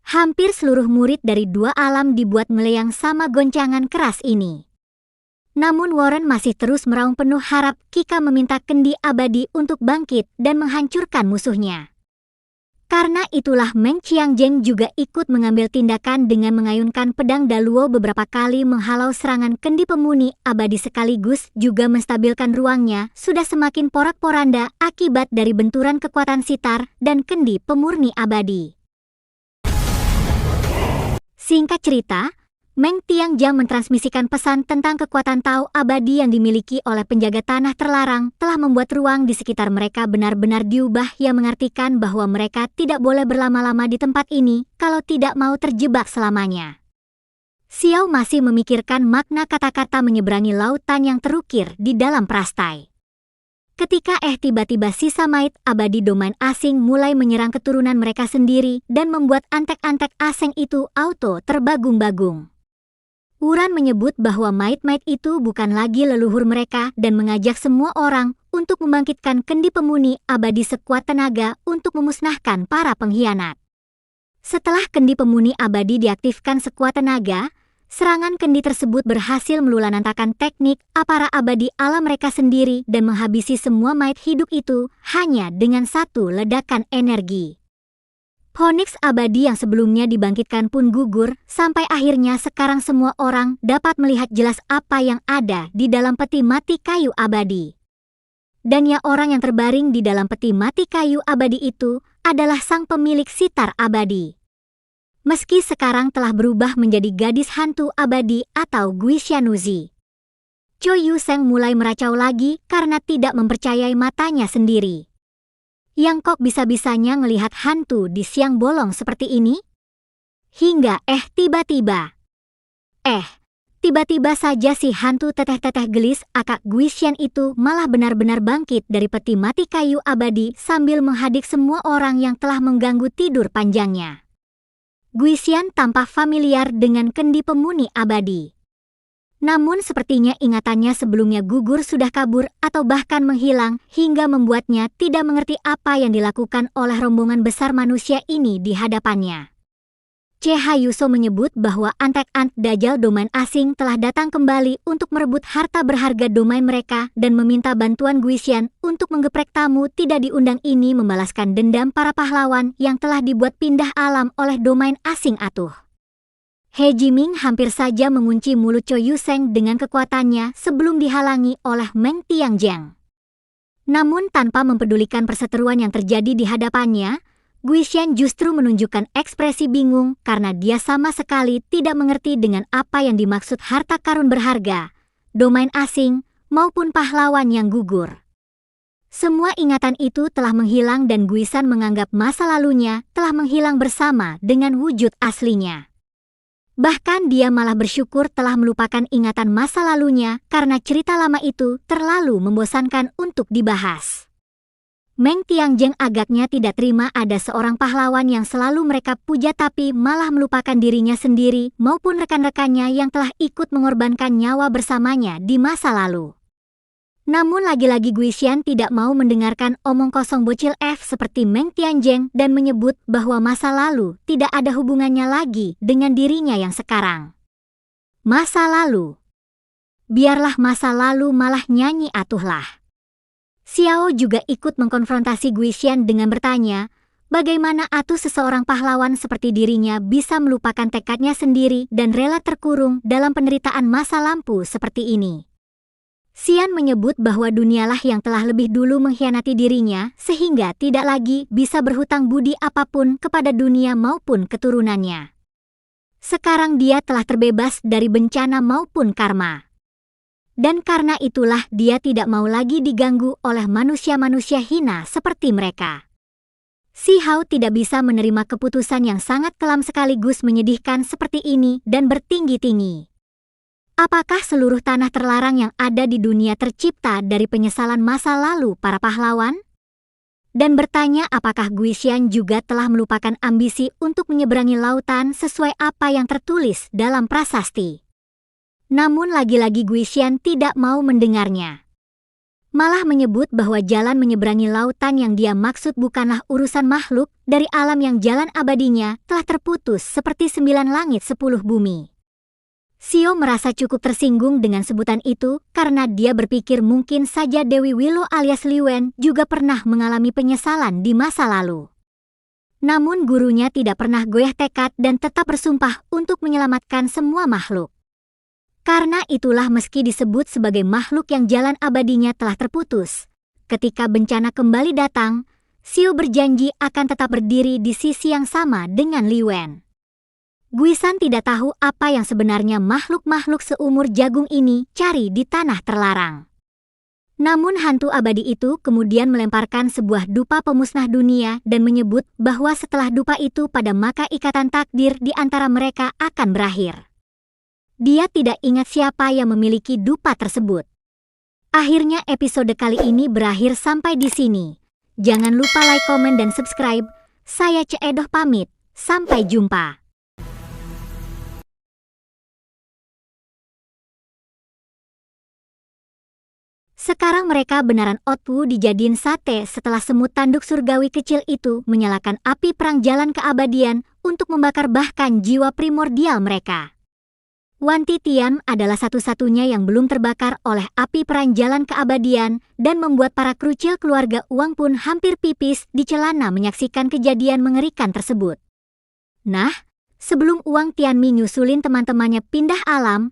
Hampir seluruh murid dari dua alam dibuat meleyang sama goncangan keras ini. Namun Warren masih terus meraung penuh harap Kika meminta kendi abadi untuk bangkit dan menghancurkan musuhnya. Karena itulah Meng Qiangjeng juga ikut mengambil tindakan dengan mengayunkan pedang Daluo beberapa kali menghalau serangan kendi pemurni abadi sekaligus juga menstabilkan ruangnya sudah semakin porak-poranda akibat dari benturan kekuatan sitar dan kendi pemurni abadi. Singkat cerita, Meng Tiangjang mentransmisikan pesan tentang kekuatan Tao abadi yang dimiliki oleh penjaga tanah terlarang telah membuat ruang di sekitar mereka benar-benar diubah yang mengartikan bahwa mereka tidak boleh berlama-lama di tempat ini kalau tidak mau terjebak selamanya. Xiao masih memikirkan makna kata-kata menyeberangi lautan yang terukir di dalam prastai. Ketika tiba-tiba sisa Might abadi domain asing mulai menyerang keturunan mereka sendiri dan membuat antek-antek asing itu auto terbagung-bagung. Wuran menyebut bahwa Might itu bukan lagi leluhur mereka dan mengajak semua orang untuk membangkitkan kendi pemurni abadi sekuat tenaga untuk memusnahkan para pengkhianat. Setelah kendi pemurni abadi diaktifkan sekuat tenaga, serangan kendi tersebut berhasil melulanantakan teknik para abadi alam mereka sendiri dan menghabisi semua Might hidup itu hanya dengan satu ledakan energi. Phoenix abadi yang sebelumnya dibangkitkan pun gugur sampai akhirnya sekarang semua orang dapat melihat jelas apa yang ada di dalam peti mati kayu abadi. Dan ya orang yang terbaring di dalam peti mati kayu abadi itu adalah sang pemilik sitar abadi. Meski sekarang telah berubah menjadi gadis hantu abadi atau Gui Xianuzi. Chou Yuseng mulai meracau lagi karena tidak mempercayai matanya sendiri. Yang kok bisa-bisanya ngelihat hantu di siang bolong seperti ini? Hingga tiba-tiba saja si hantu teteh-teteh gelis akak Gui Xian itu malah benar-benar bangkit dari peti mati kayu abadi sambil menghadik semua orang yang telah mengganggu tidur panjangnya. Gui Xian tampak familiar dengan kendi pemurni abadi. Namun sepertinya ingatannya sebelumnya gugur sudah kabur atau bahkan menghilang hingga membuatnya tidak mengerti apa yang dilakukan oleh rombongan besar manusia ini di hadapannya. CH Yuso menyebut bahwa antek-antek dajjal domain asing telah datang kembali untuk merebut harta berharga domain mereka dan meminta bantuan Gui Xian untuk menggeprek tamu tidak diundang ini membalaskan dendam para pahlawan yang telah dibuat pindah alam oleh domain asing atuh. He Jiming hampir saja mengunci mulut Chou Yuseng dengan kekuatannya sebelum dihalangi oleh Meng Tiangjang. Namun tanpa mempedulikan perseteruan yang terjadi di hadapannya, Gui Xian justru menunjukkan ekspresi bingung karena dia sama sekali tidak mengerti dengan apa yang dimaksud harta karun berharga, domain asing, maupun pahlawan yang gugur. Semua ingatan itu telah menghilang dan Gui Xian menganggap masa lalunya telah menghilang bersama dengan wujud aslinya. Bahkan dia malah bersyukur telah melupakan ingatan masa lalunya karena cerita lama itu terlalu membosankan untuk dibahas. Meng Tiangjang agaknya tidak terima ada seorang pahlawan yang selalu mereka puja tapi malah melupakan dirinya sendiri maupun rekan-rekannya yang telah ikut mengorbankan nyawa bersamanya di masa lalu. Namun lagi-lagi Gui Xian tidak mau mendengarkan omong kosong bocil F seperti Meng Tiangjang dan menyebut bahwa masa lalu tidak ada hubungannya lagi dengan dirinya yang sekarang. Masa lalu. biarlah masa lalu malah nyanyi atuhlah. Xiao juga ikut mengkonfrontasi Guishan dengan bertanya, bagaimana atuh seseorang pahlawan seperti dirinya bisa melupakan tekadnya sendiri dan rela terkurung dalam penderitaan masa lampu seperti ini. Xian menyebut bahwa dunialah yang telah lebih dulu mengkhianati dirinya sehingga tidak lagi bisa berhutang budi apapun kepada dunia maupun keturunannya. Sekarang dia telah terbebas dari bencana maupun karma. Dan karena itulah dia tidak mau lagi diganggu oleh manusia-manusia hina seperti mereka. Xiao tidak bisa menerima keputusan yang sangat kelam sekaligus menyedihkan seperti ini dan bertinggi-tinggi. Apakah seluruh tanah terlarang yang ada di dunia tercipta dari penyesalan masa lalu para pahlawan? Dan bertanya apakah Guishan juga telah melupakan ambisi untuk menyeberangi lautan sesuai apa yang tertulis dalam prasasti. Namun lagi-lagi Guishan tidak mau mendengarnya. Malah menyebut bahwa jalan menyeberangi lautan yang dia maksud bukanlah urusan makhluk dari alam yang jalan abadinya telah terputus seperti 9 langit 10 bumi. Xiao merasa cukup tersinggung dengan sebutan itu karena dia berpikir mungkin saja Dewi Willow alias Li Wen juga pernah mengalami penyesalan di masa lalu. Namun gurunya tidak pernah goyah tekad dan tetap bersumpah untuk menyelamatkan semua makhluk. Karena itulah meski disebut sebagai makhluk yang jalan abadinya telah terputus, ketika bencana kembali datang, Xiao berjanji akan tetap berdiri di sisi yang sama dengan Li Wen. Guishan tidak tahu apa yang sebenarnya makhluk-makhluk seumur jagung ini cari di tanah terlarang. Namun hantu abadi itu kemudian melemparkan sebuah dupa pemusnah dunia dan menyebut bahwa setelah dupa itu pada maka ikatan takdir di antara mereka akan berakhir. Dia tidak ingat siapa yang memiliki dupa tersebut. Akhirnya episode kali ini berakhir sampai di sini. Jangan lupa like, komen, dan subscribe. Saya Ceedoh pamit. Sampai jumpa. Sekarang mereka benaran Otwu dijadiin sate setelah semut tanduk surgawi kecil itu menyalakan api perang jalan keabadian untuk membakar bahkan jiwa primordial mereka. Wan Titian adalah satu-satunya yang belum terbakar oleh api perang jalan keabadian dan membuat para krucil keluarga Uang pun hampir pipis di celana menyaksikan kejadian mengerikan tersebut. Nah, sebelum Uang Tianmi nyusulin teman-temannya pindah alam,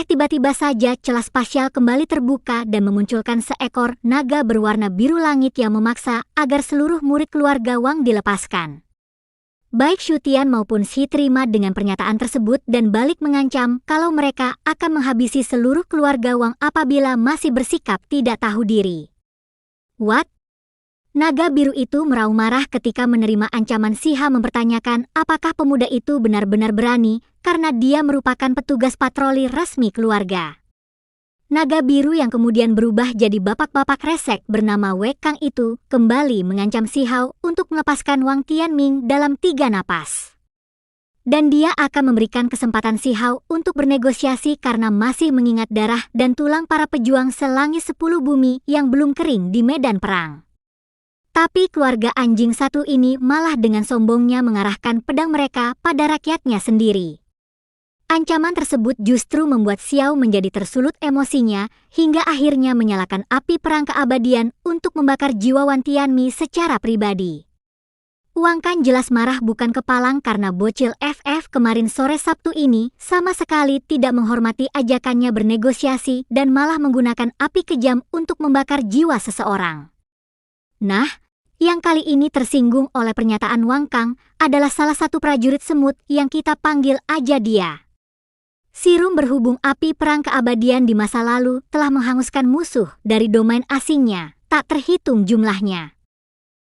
tiba-tiba saja celah spasial kembali terbuka dan memunculkan seekor naga berwarna biru langit yang memaksa agar seluruh murid keluarga Wang dilepaskan. Baik Shutian maupun Shi terima dengan pernyataan tersebut dan balik mengancam kalau mereka akan menghabisi seluruh keluarga Wang apabila masih bersikap tidak tahu diri. What? Naga biru itu meraung marah ketika menerima ancaman Siha mempertanyakan apakah pemuda itu benar-benar berani karena dia merupakan petugas patroli resmi keluarga. Naga biru yang kemudian berubah jadi bapak-bapak resek bernama Wei Kang itu kembali mengancam Xiao untuk melepaskan Wang Tianming dalam 3 napas. Dan dia akan memberikan kesempatan Xiao untuk bernegosiasi karena masih mengingat darah dan tulang para pejuang selangit 10 bumi yang belum kering di medan perang. Tapi keluarga anjing satu ini malah dengan sombongnya mengarahkan pedang mereka pada rakyatnya sendiri. Ancaman tersebut justru membuat Xiao menjadi tersulut emosinya hingga akhirnya menyalakan api perang keabadian untuk membakar jiwa Wan Tianmi secara pribadi. Wang kan jelas marah bukan kepalang karena bocil FF kemarin sore Sabtu ini sama sekali tidak menghormati ajakannya bernegosiasi dan malah menggunakan api kejam untuk membakar jiwa seseorang. Nah, yang kali ini tersinggung oleh pernyataan Wang Kang adalah salah satu prajurit semut yang kita panggil aja dia. Sirum berhubung api perang keabadian di masa lalu telah menghanguskan musuh dari domain asingnya, tak terhitung jumlahnya.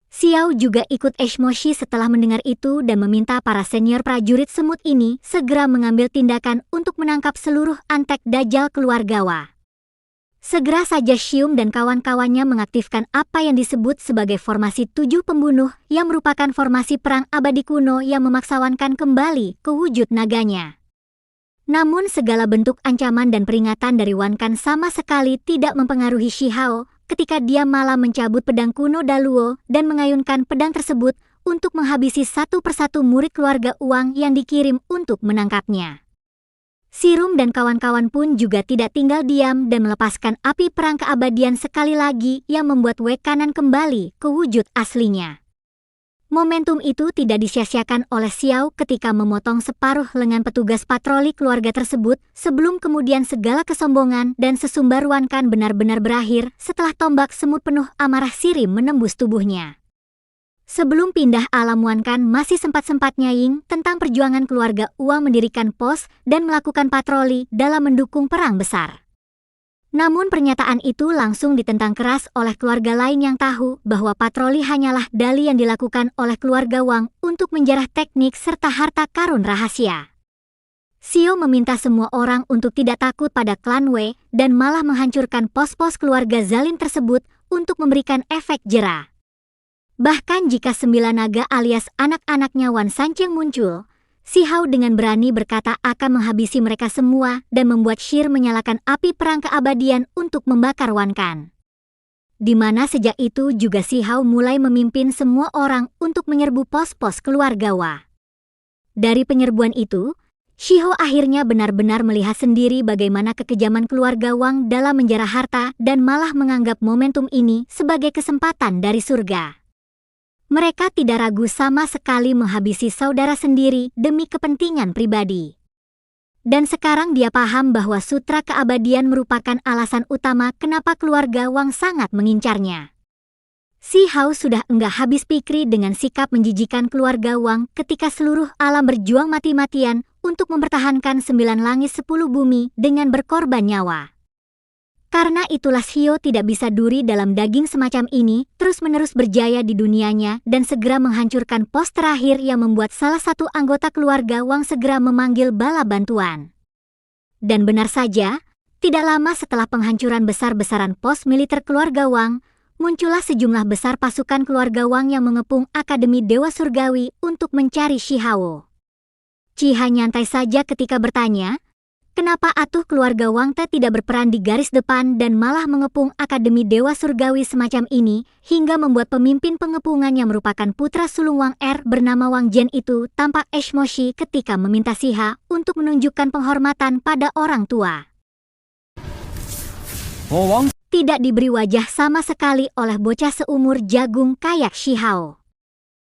Xiao juga ikut emosi setelah mendengar itu dan meminta para senior prajurit semut ini segera mengambil tindakan untuk menangkap seluruh antek dajjal keluarga Wa. Segera saja Xium dan kawan-kawannya mengaktifkan apa yang disebut sebagai formasi 7 pembunuh yang merupakan formasi perang abadi kuno yang memaksawankan kembali ke wujud naganya. Namun segala bentuk ancaman dan peringatan dari Wan Kan sama sekali tidak mempengaruhi Xiao ketika dia malah mencabut pedang kuno Daluo dan mengayunkan pedang tersebut untuk menghabisi satu persatu murid keluarga Uang yang dikirim untuk menangkapnya. Sirum dan kawan-kawan pun juga tidak tinggal diam dan melepaskan api perang keabadian sekali lagi yang membuat Wekanan kembali ke wujud aslinya. Momentum itu tidak disia-siakan oleh Xiao ketika memotong separuh lengan petugas patroli keluarga tersebut sebelum kemudian segala kesombongan dan sesumbar Wankan benar-benar berakhir setelah tombak semut penuh amarah Sirim menembus tubuhnya. Sebelum pindah alam Wankan masih sempat-sempatnya Ying tentang perjuangan keluarga Uang mendirikan pos dan melakukan patroli dalam mendukung perang besar. Namun pernyataan itu langsung ditentang keras oleh keluarga lain yang tahu bahwa patroli hanyalah dalih yang dilakukan oleh keluarga Wang untuk menjarah teknik serta harta karun rahasia. Xiao meminta semua orang untuk tidak takut pada klan Wei dan malah menghancurkan pos-pos keluarga zalim tersebut untuk memberikan efek jera. Bahkan jika 9 naga alias anak-anaknya Wan Sancheng muncul, Xiao dengan berani berkata akan menghabisi mereka semua dan membuat Shir menyalakan api perang keabadian untuk membakar Wankan. Di mana sejak itu juga Xiao mulai memimpin semua orang untuk menyerbu pos-pos keluarga Wa. Dari penyerbuan itu, Xiao akhirnya benar-benar melihat sendiri bagaimana kekejaman keluarga Wang dalam menjarah harta dan malah menganggap momentum ini sebagai kesempatan dari surga. Mereka tidak ragu sama sekali menghabisi saudara sendiri demi kepentingan pribadi. Dan sekarang dia paham bahwa sutra keabadian merupakan alasan utama kenapa keluarga Wang sangat mengincarnya. Xiao sudah enggak habis pikir dengan sikap menjijikan keluarga Wang ketika seluruh alam berjuang mati-matian untuk mempertahankan 9 langit 10 bumi dengan berkorban nyawa. Karena itulah Xiao tidak bisa duri dalam daging semacam ini, terus-menerus berjaya di dunianya dan segera menghancurkan pos terakhir yang membuat salah satu anggota keluarga Wang segera memanggil bala bantuan. Dan benar saja, tidak lama setelah penghancuran besar-besaran pos militer keluarga Wang, muncullah sejumlah besar pasukan keluarga Wang yang mengepung Akademi Dewa Surgawi untuk mencari Xiao. Ciha nyantai saja ketika bertanya, kenapa atuh keluarga Wang Te tidak berperan di garis depan dan malah mengepung Akademi Dewa Surgawi semacam ini, hingga membuat pemimpin pengepungan yang merupakan putra sulung Wang bernama Wang Jian itu tampak emosi ketika meminta Siha untuk menunjukkan penghormatan pada orang tua. Tidak diberi wajah sama sekali oleh bocah seumur jagung kayak Xiao.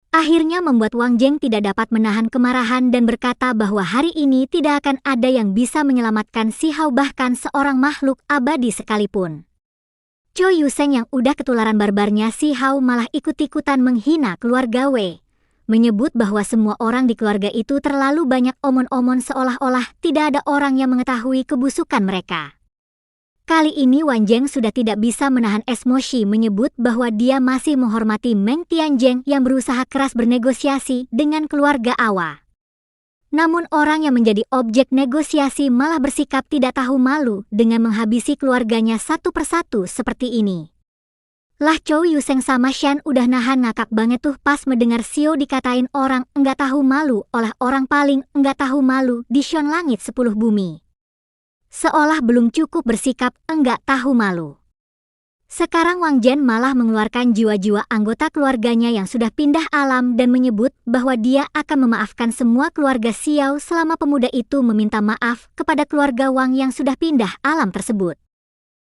Akhirnya membuat Wang Jing tidak dapat menahan kemarahan dan berkata bahwa hari ini tidak akan ada yang bisa menyelamatkan Xiao bahkan seorang makhluk abadi sekalipun. Chou Yuseng yang udah ketularan barbarnya Xiao malah ikut-ikutan menghina keluarga Wei, menyebut bahwa semua orang di keluarga itu terlalu banyak omon-omon seolah-olah tidak ada orang yang mengetahui kebusukan mereka. Kali ini Wang Jing sudah tidak bisa menahan emosi menyebut bahwa dia masih menghormati Meng Tianzheng yang berusaha keras bernegosiasi dengan keluarga Awa. Namun orang yang menjadi objek negosiasi malah bersikap tidak tahu malu dengan menghabisi keluarganya satu persatu seperti ini. Lah Chou Yuseng sama Shan udah nahan ngakak banget tuh pas mendengar Xiao dikatain orang enggak tahu malu oleh orang paling enggak tahu malu di Shan Langit 10 bumi. Seolah belum cukup bersikap enggak tahu malu. Sekarang Wang Jian malah mengeluarkan jiwa-jiwa anggota keluarganya yang sudah pindah alam dan menyebut bahwa dia akan memaafkan semua keluarga Xiao selama pemuda itu meminta maaf kepada keluarga Wang yang sudah pindah alam tersebut.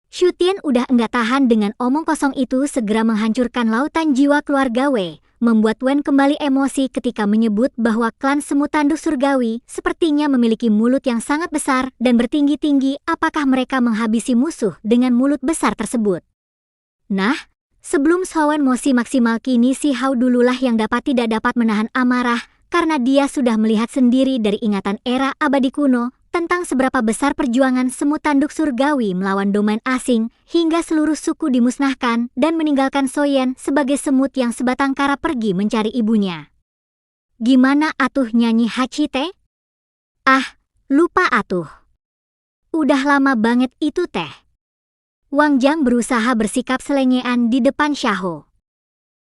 Shu Tian udah enggak tahan dengan omong kosong itu segera menghancurkan lautan jiwa keluarga Wei, membuat Wen kembali emosi ketika menyebut bahwa klan semut tanduk surgawi sepertinya memiliki mulut yang sangat besar dan bertinggi-tinggi. Apakah mereka menghabisi musuh dengan mulut besar tersebut? Nah, sebelum Shawan Mosi maksimal kini si Hao dululah yang tidak dapat menahan amarah karena dia sudah melihat sendiri dari ingatan era abadi kuno tentang seberapa besar perjuangan semut tanduk surgawi melawan domain asing hingga seluruh suku dimusnahkan dan meninggalkan Soyen sebagai semut yang sebatang kara pergi mencari ibunya. Gimana atuh nyanyi Hachi teh? Ah, lupa atuh. Udah lama banget itu teh. Wang Jiang berusaha bersikap selengean di depan Xiao.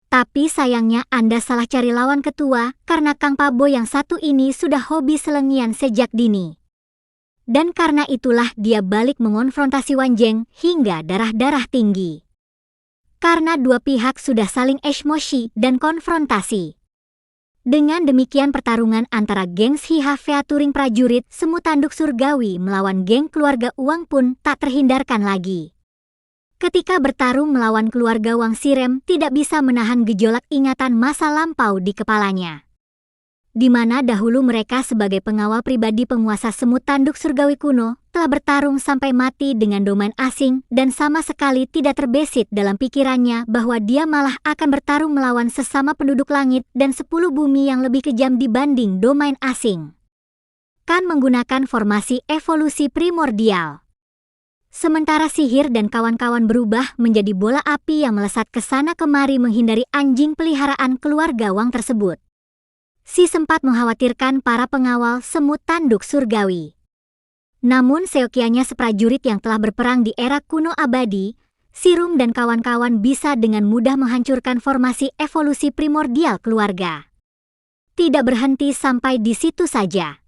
Tapi sayangnya Anda salah cari lawan ketua karena Kang Pabo yang satu ini sudah hobi selengian sejak dini. Dan karena itulah dia balik mengonfrontasi Wang Jiang hingga darah-darah tinggi. Karena dua pihak sudah saling emosi dan konfrontasi. Dengan demikian pertarungan antara geng Shiha featuring prajurit Semut Tanduk Surgawi melawan geng keluarga Wang pun tak terhindarkan lagi. Ketika bertarung melawan keluarga Wang, Shirem tidak bisa menahan gejolak ingatan masa lampau di kepalanya. Di mana dahulu mereka sebagai pengawal pribadi penguasa Semut Tanduk Surgawi kuno telah bertarung sampai mati dengan domain asing dan sama sekali tidak terbesit dalam pikirannya bahwa dia malah akan bertarung melawan sesama penduduk langit dan 10 bumi yang lebih kejam dibanding domain asing. Kan menggunakan formasi evolusi primordial. Sementara sihir dan kawan-kawan berubah menjadi bola api yang melesat ke sana kemari menghindari anjing peliharaan keluarga Wang tersebut. Si sempat mengkhawatirkan para pengawal Semut Tanduk Surgawi. Namun seyogianya seprajurit yang telah berperang di era kuno abadi, Shirem dan kawan-kawan bisa dengan mudah menghancurkan formasi evolusi primordial keluarga. Tidak berhenti sampai di situ saja.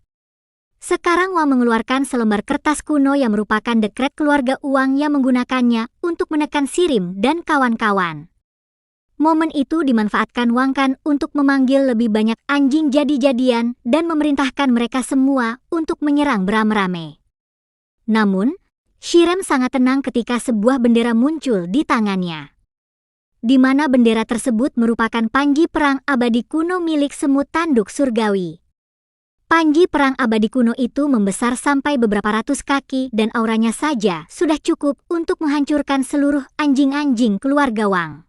Sekarang Wang mengeluarkan selembar kertas kuno yang merupakan dekret keluarga Wang yang menggunakannya untuk menekan Shirem dan kawan-kawan. Momen itu dimanfaatkan Wang Kan untuk memanggil lebih banyak anjing jadi-jadian dan memerintahkan mereka semua untuk menyerang beramai-ramai. Namun, Shirem sangat tenang ketika sebuah bendera muncul di tangannya. Di mana bendera tersebut merupakan panji perang abadi kuno milik Semut Tanduk Surgawi. Panji perang abadi kuno itu membesar sampai beberapa ratus kaki dan auranya saja sudah cukup untuk menghancurkan seluruh anjing-anjing keluarga Wang.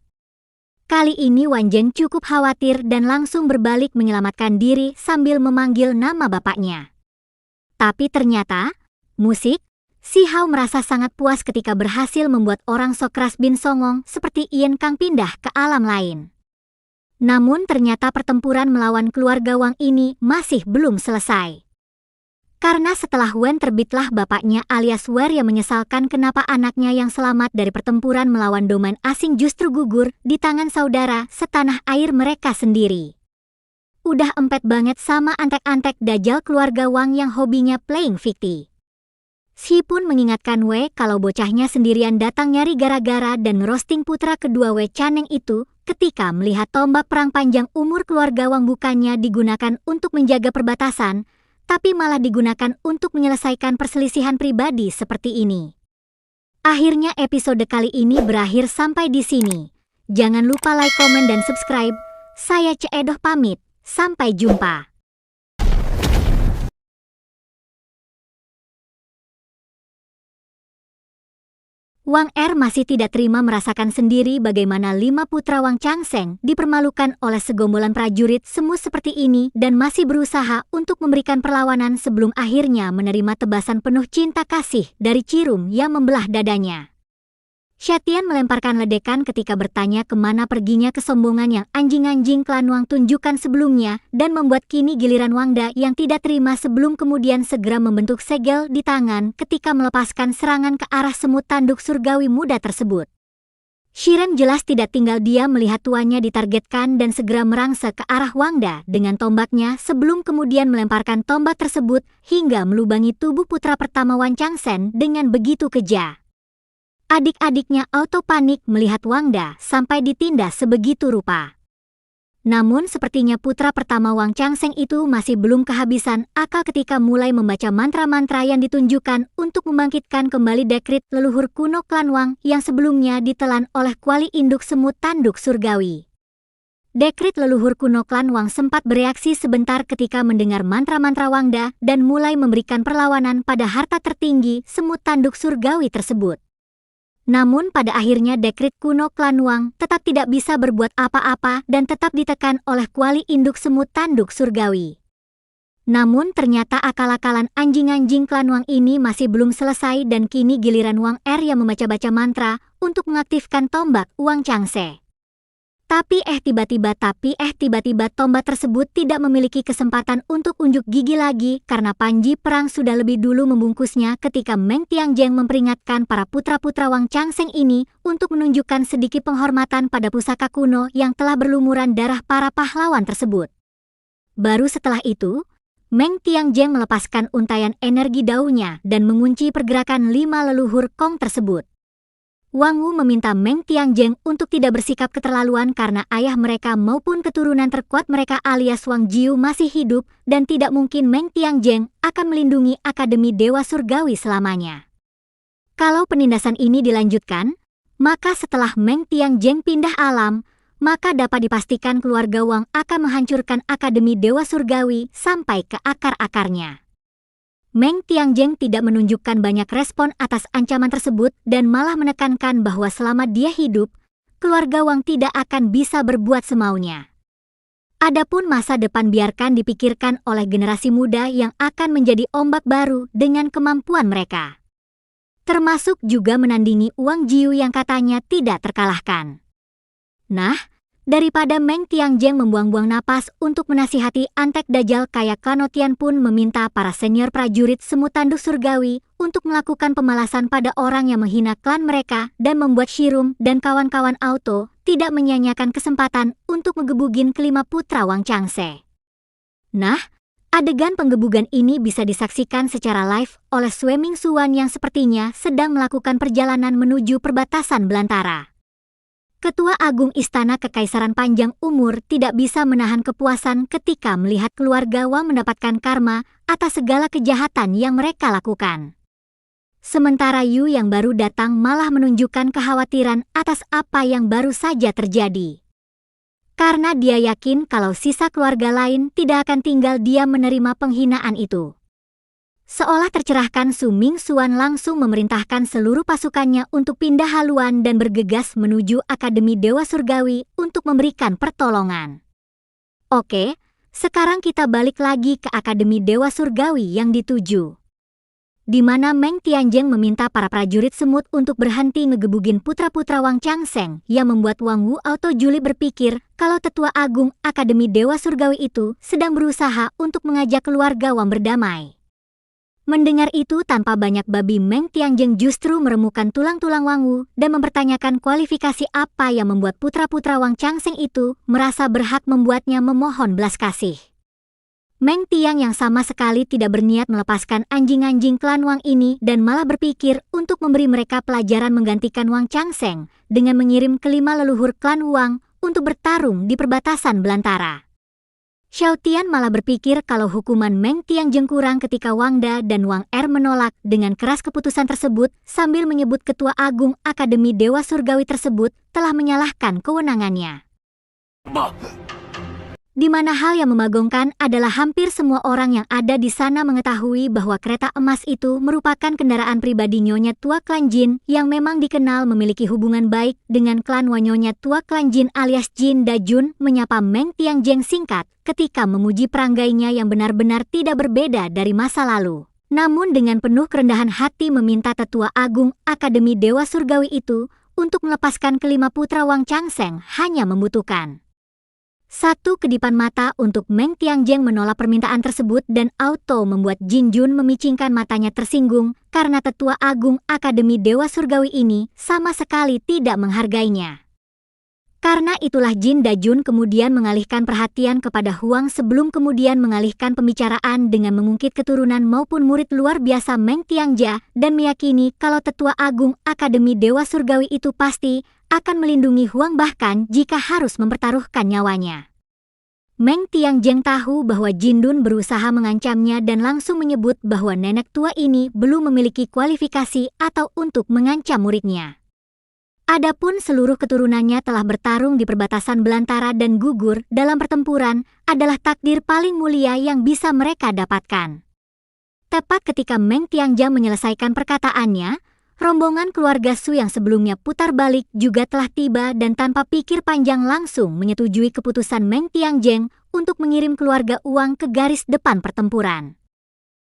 Kali ini Wan Zhen cukup khawatir dan langsung berbalik menyelamatkan diri sambil memanggil nama bapaknya. Tapi ternyata, musik, Si Hao merasa sangat puas ketika berhasil membuat orang Sokras bin Songong seperti Yen Kang pindah ke alam lain. Namun ternyata pertempuran melawan keluarga Wang ini masih belum selesai. Karena setelah Wen terbitlah bapaknya alias Wer yang menyesalkan kenapa anaknya yang selamat dari pertempuran melawan domain asing justru gugur di tangan saudara setanah air mereka sendiri. Udah empet banget sama antek-antek dajal keluarga Wang yang hobinya playing victim. Si pun mengingatkan Wei kalau bocahnya sendirian datang nyari gara-gara dan roasting putra kedua Wei Chaneng itu ketika melihat tombak perang panjang umur keluarga Wang bukannya digunakan untuk menjaga perbatasan, tapi malah digunakan untuk menyelesaikan perselisihan pribadi seperti ini. Akhirnya episode kali ini berakhir sampai di sini. Jangan lupa like, komen, dan subscribe. Saya Ceedoh pamit. Sampai jumpa. Wang Er masih tidak terima merasakan sendiri bagaimana 5 putra Wang Changsheng dipermalukan oleh segombolan prajurit semu seperti ini dan masih berusaha untuk memberikan perlawanan sebelum akhirnya menerima tebasan penuh cinta kasih dari cirum yang membelah dadanya. Shetian melemparkan ledekan ketika bertanya kemana perginya kesombongan yang anjing-anjing klan Wang tunjukkan sebelumnya dan membuat kini giliran Wangda yang tidak terima sebelum kemudian segera membentuk segel di tangan ketika melepaskan serangan ke arah Semut Tanduk Surgawi muda tersebut. Shirem jelas tidak tinggal diam melihat tuannya ditargetkan dan segera merangsek ke arah Wangda dengan tombaknya sebelum kemudian melemparkan tombak tersebut hingga melubangi tubuh putra pertama Wan Changsheng dengan begitu kejam. Adik-adiknya auto panik melihat Wangda sampai ditindas sebegitu rupa. Namun sepertinya putra pertama Wang Changsheng itu masih belum kehabisan akal ketika mulai membaca mantra-mantra yang ditunjukkan untuk membangkitkan kembali dekrit leluhur kuno klan Wang yang sebelumnya ditelan oleh kuali induk Semut Tanduk Surgawi. Dekrit leluhur kuno klan Wang sempat bereaksi sebentar ketika mendengar mantra-mantra Wangda dan mulai memberikan perlawanan pada harta tertinggi Semut Tanduk Surgawi tersebut. Namun pada akhirnya dekrit kuno klan Wang tetap tidak bisa berbuat apa-apa dan tetap ditekan oleh kuali induk Semut Tanduk Surgawi. Namun ternyata akal-akalan anjing-anjing klan Wang ini masih belum selesai dan kini giliran Wang Er yang membaca-baca mantra untuk mengaktifkan tombak Wang Changse. Tapi tiba-tiba tombak tersebut tidak memiliki kesempatan untuk unjuk gigi lagi karena panji perang sudah lebih dulu membungkusnya ketika Meng Tiangjeng memperingatkan para putra-putra Wang Changsheng ini untuk menunjukkan sedikit penghormatan pada pusaka kuno yang telah berlumuran darah para pahlawan tersebut. Baru setelah itu, Meng Tiangjeng melepaskan untaian energi daunya dan mengunci pergerakan 5 leluhur Kong tersebut. Wang Wu meminta Meng Tiangjeng untuk tidak bersikap keterlaluan karena ayah mereka maupun keturunan terkuat mereka alias Wang Jiu masih hidup dan tidak mungkin Meng Tiangjeng akan melindungi Akademi Dewa Surgawi selamanya. Kalau penindasan ini dilanjutkan, maka setelah Meng Tiangjeng pindah alam, maka dapat dipastikan keluarga Wang akan menghancurkan Akademi Dewa Surgawi sampai ke akar-akarnya. Meng Tiangjeng tidak menunjukkan banyak respon atas ancaman tersebut dan malah menekankan bahwa selama dia hidup, keluarga Wang tidak akan bisa berbuat semaunya. Adapun masa depan biarkan dipikirkan oleh generasi muda yang akan menjadi ombak baru dengan kemampuan mereka. Termasuk juga menandingi Wang Jiu yang katanya tidak terkalahkan. Nah, daripada Meng Tiangjeng membuang-buang napas untuk menasihati Antek Dajjal kayak Klanotian pun meminta para senior prajurit semut tanduk surgawi untuk melakukan pemalasan pada orang yang menghina klan mereka dan membuat Shirum dan kawan-kawan Auto tidak menyia-nyiakan kesempatan untuk ngegebugin kelima putra Wang Changse. Nah, adegan penggebugan ini bisa disaksikan secara live oleh Sue Mingxuan yang sepertinya sedang melakukan perjalanan menuju perbatasan belantara. Ketua Agung Istana Kekaisaran panjang umur tidak bisa menahan kepuasan ketika melihat keluarga Wang mendapatkan karma atas segala kejahatan yang mereka lakukan. Sementara Yu yang baru datang malah menunjukkan kekhawatiran atas apa yang baru saja terjadi. Karena dia yakin kalau sisa keluarga lain tidak akan tinggal diam menerima penghinaan itu. Seolah tercerahkan, Su Mingxuan langsung memerintahkan seluruh pasukannya untuk pindah haluan dan bergegas menuju Akademi Dewa Surgawi untuk memberikan pertolongan. Oke, sekarang kita balik lagi ke Akademi Dewa Surgawi yang dituju. Di mana Meng Tiangjeng meminta para prajurit semut untuk berhenti ngegebugin putra-putra Wang Changseng yang membuat Wang Wu Auto Juli berpikir kalau Tetua Agung Akademi Dewa Surgawi itu sedang berusaha untuk mengajak keluarga Wang berdamai. Mendengar itu tanpa banyak babi, Meng Tiangjeng justru meremukan tulang-tulang Wang Wu dan mempertanyakan kualifikasi apa yang membuat putra-putra Wang Changseng itu merasa berhak membuatnya memohon belas kasih. Meng Tiang yang sama sekali tidak berniat melepaskan anjing-anjing klan Wang ini dan malah berpikir untuk memberi mereka pelajaran menggantikan Wang Changseng dengan mengirim kelima leluhur klan Wang untuk bertarung di perbatasan belantara. Xiao Tian malah berpikir kalau hukuman Meng Tiangjeng kurang ketika Wang Da dan Wang Er menolak dengan keras keputusan tersebut sambil menyebut Ketua Agung Akademi Dewa Surgawi tersebut telah menyalahkan kewenangannya. Di mana hal yang memagongkan adalah hampir semua orang yang ada di sana mengetahui bahwa kereta emas itu merupakan kendaraan pribadi Nyonya Tua Klan Jin yang memang dikenal memiliki hubungan baik dengan klan Nyonya Tua Klan Jin alias Jin Dajun menyapa Meng Tiangjeng singkat ketika memuji peranggainya yang benar-benar tidak berbeda dari masa lalu. Namun dengan penuh kerendahan hati meminta Tetua Agung Akademi Dewa Surgawi itu untuk melepaskan kelima putra Wang Changseng hanya membutuhkan satu kedipan mata untuk Meng Tiangjeng menolak permintaan tersebut dan auto membuat Jin Jun memicingkan matanya tersinggung karena Tetua Agung Akademi Dewa Surgawi ini sama sekali tidak menghargainya. Karena itulah Jin Dajun kemudian mengalihkan perhatian kepada Huang sebelum kemudian mengalihkan pembicaraan dengan mengungkit keturunan maupun murid luar biasa Meng Tiangja dan meyakini kalau Tetua Agung Akademi Dewa Surgawi itu pasti akan melindungi Huang bahkan jika harus mempertaruhkan nyawanya. Meng Tiangjeng tahu bahwa Jin Dun berusaha mengancamnya dan langsung menyebut bahwa nenek tua ini belum memiliki kualifikasi atau untuk mengancam muridnya. Adapun seluruh keturunannya telah bertarung di perbatasan belantara dan gugur dalam pertempuran adalah takdir paling mulia yang bisa mereka dapatkan. Tepat ketika Meng Tiangjeng menyelesaikan perkataannya, rombongan keluarga Su yang sebelumnya putar balik juga telah tiba dan tanpa pikir panjang langsung menyetujui keputusan Meng Tiangjeng untuk mengirim keluarga Wang ke garis depan pertempuran.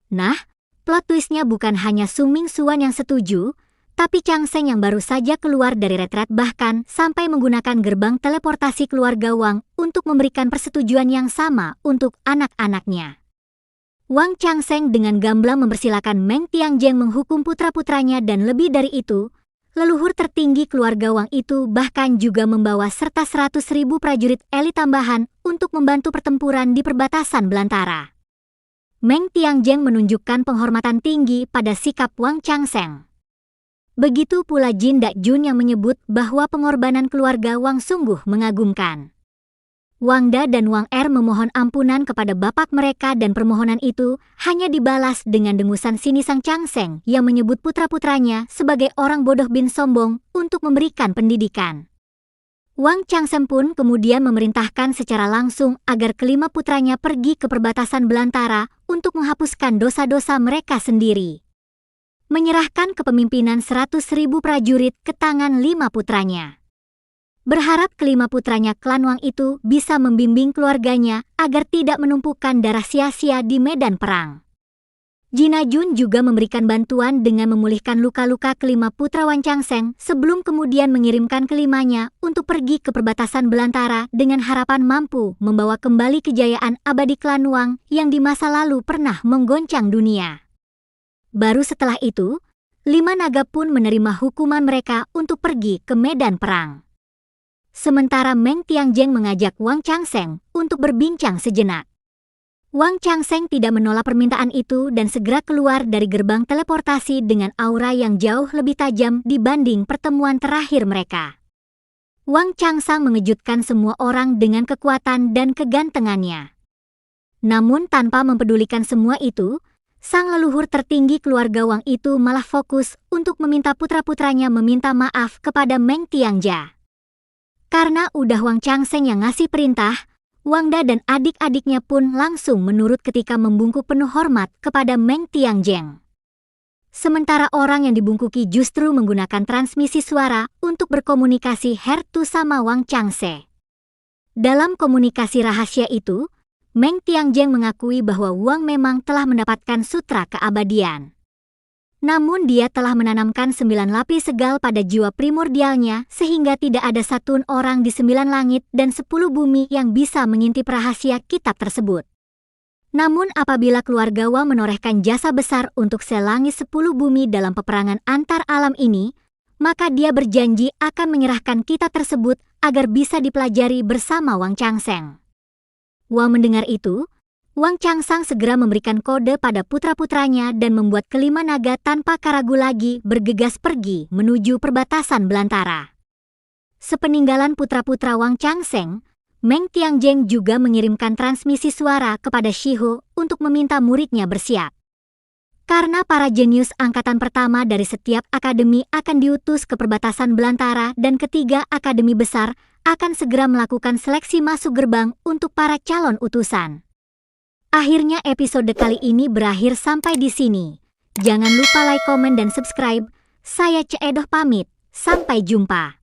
Nah, plot twistnya bukan hanya Su Mingxuan yang setuju, tapi Changseng yang baru saja keluar dari retret bahkan sampai menggunakan gerbang teleportasi keluarga Wang untuk memberikan persetujuan yang sama untuk anak-anaknya. Wang Changseng dengan gamblang mempersilakan Meng Tiangjeng menghukum putra-putranya dan lebih dari itu, leluhur tertinggi keluarga Wang itu bahkan juga membawa serta 100.000 prajurit elit tambahan untuk membantu pertempuran di perbatasan belantara. Meng Tiangjeng menunjukkan penghormatan tinggi pada sikap Wang Changseng. Begitu pula Jin Da Jun yang menyebut bahwa pengorbanan keluarga Wang sungguh mengagumkan. Wang Da dan Wang Er memohon ampunan kepada bapak mereka dan permohonan itu hanya dibalas dengan dengusan sinisang Chang Seng yang menyebut putra-putranya sebagai orang bodoh bin sombong untuk memberikan pendidikan. Wang Changseng pun kemudian memerintahkan secara langsung agar kelima putranya pergi ke perbatasan belantara untuk menghapuskan dosa-dosa mereka sendiri. Menyerahkan kepemimpinan 100.000 prajurit ke tangan 5 putranya. Berharap kelima putranya klan Wang itu bisa membimbing keluarganya agar tidak menumpukan darah sia-sia di medan perang. Jin Da Jun juga memberikan bantuan dengan memulihkan luka-luka kelima putra Wang Changseng sebelum kemudian mengirimkan kelimanya untuk pergi ke perbatasan belantara dengan harapan mampu membawa kembali kejayaan abadi klan Wang yang di masa lalu pernah menggoncang dunia. Baru setelah itu, 5 naga pun menerima hukuman mereka untuk pergi ke medan perang. Sementara Meng Tiangjeng mengajak Wang Changseng untuk berbincang sejenak. Wang Changseng tidak menolak permintaan itu dan segera keluar dari gerbang teleportasi dengan aura yang jauh lebih tajam dibanding pertemuan terakhir mereka. Wang Changsang mengejutkan semua orang dengan kekuatan dan kegantengannya. Namun tanpa mempedulikan semua itu, sang leluhur tertinggi keluarga Wang itu malah fokus untuk meminta putra-putranya meminta maaf kepada Meng Tiangjia. Karena udah Wang Changseng yang ngasih perintah, Wang Da dan adik-adiknya pun langsung menurut ketika membungkuk penuh hormat kepada Meng Tiangjeng. Sementara orang yang dibungkuki justru menggunakan transmisi suara untuk berkomunikasi Hertu sama Wang Changse. Dalam komunikasi rahasia itu, Meng Tiangjeng mengakui bahwa Wang memang telah mendapatkan sutra keabadian. Namun dia telah menanamkan 9 lapis segal pada jiwa primordialnya sehingga tidak ada satun orang di 9 langit dan 10 bumi yang bisa mengintip rahasia kitab tersebut. Namun apabila keluarga Wang menorehkan jasa besar untuk selangit 10 bumi dalam peperangan antar alam ini, maka dia berjanji akan menyerahkan kitab tersebut agar bisa dipelajari bersama Wang Changseng. Wang mendengar itu, Wang Changsang segera memberikan kode pada putra-putranya dan membuat kelima naga tanpa keragu lagi bergegas pergi menuju perbatasan belantara. Sepeninggalan putra-putra Wang Changseng, Meng Tiangjeng juga mengirimkan transmisi suara kepada Shiho untuk meminta muridnya bersiap. Karena para jenius angkatan pertama dari setiap akademi akan diutus ke perbatasan belantara dan ketiga akademi besar akan segera melakukan seleksi masuk gerbang untuk para calon utusan. Akhirnya episode kali ini berakhir sampai di sini. Jangan lupa like, komen, dan subscribe. Saya Ceedoh pamit. Sampai jumpa.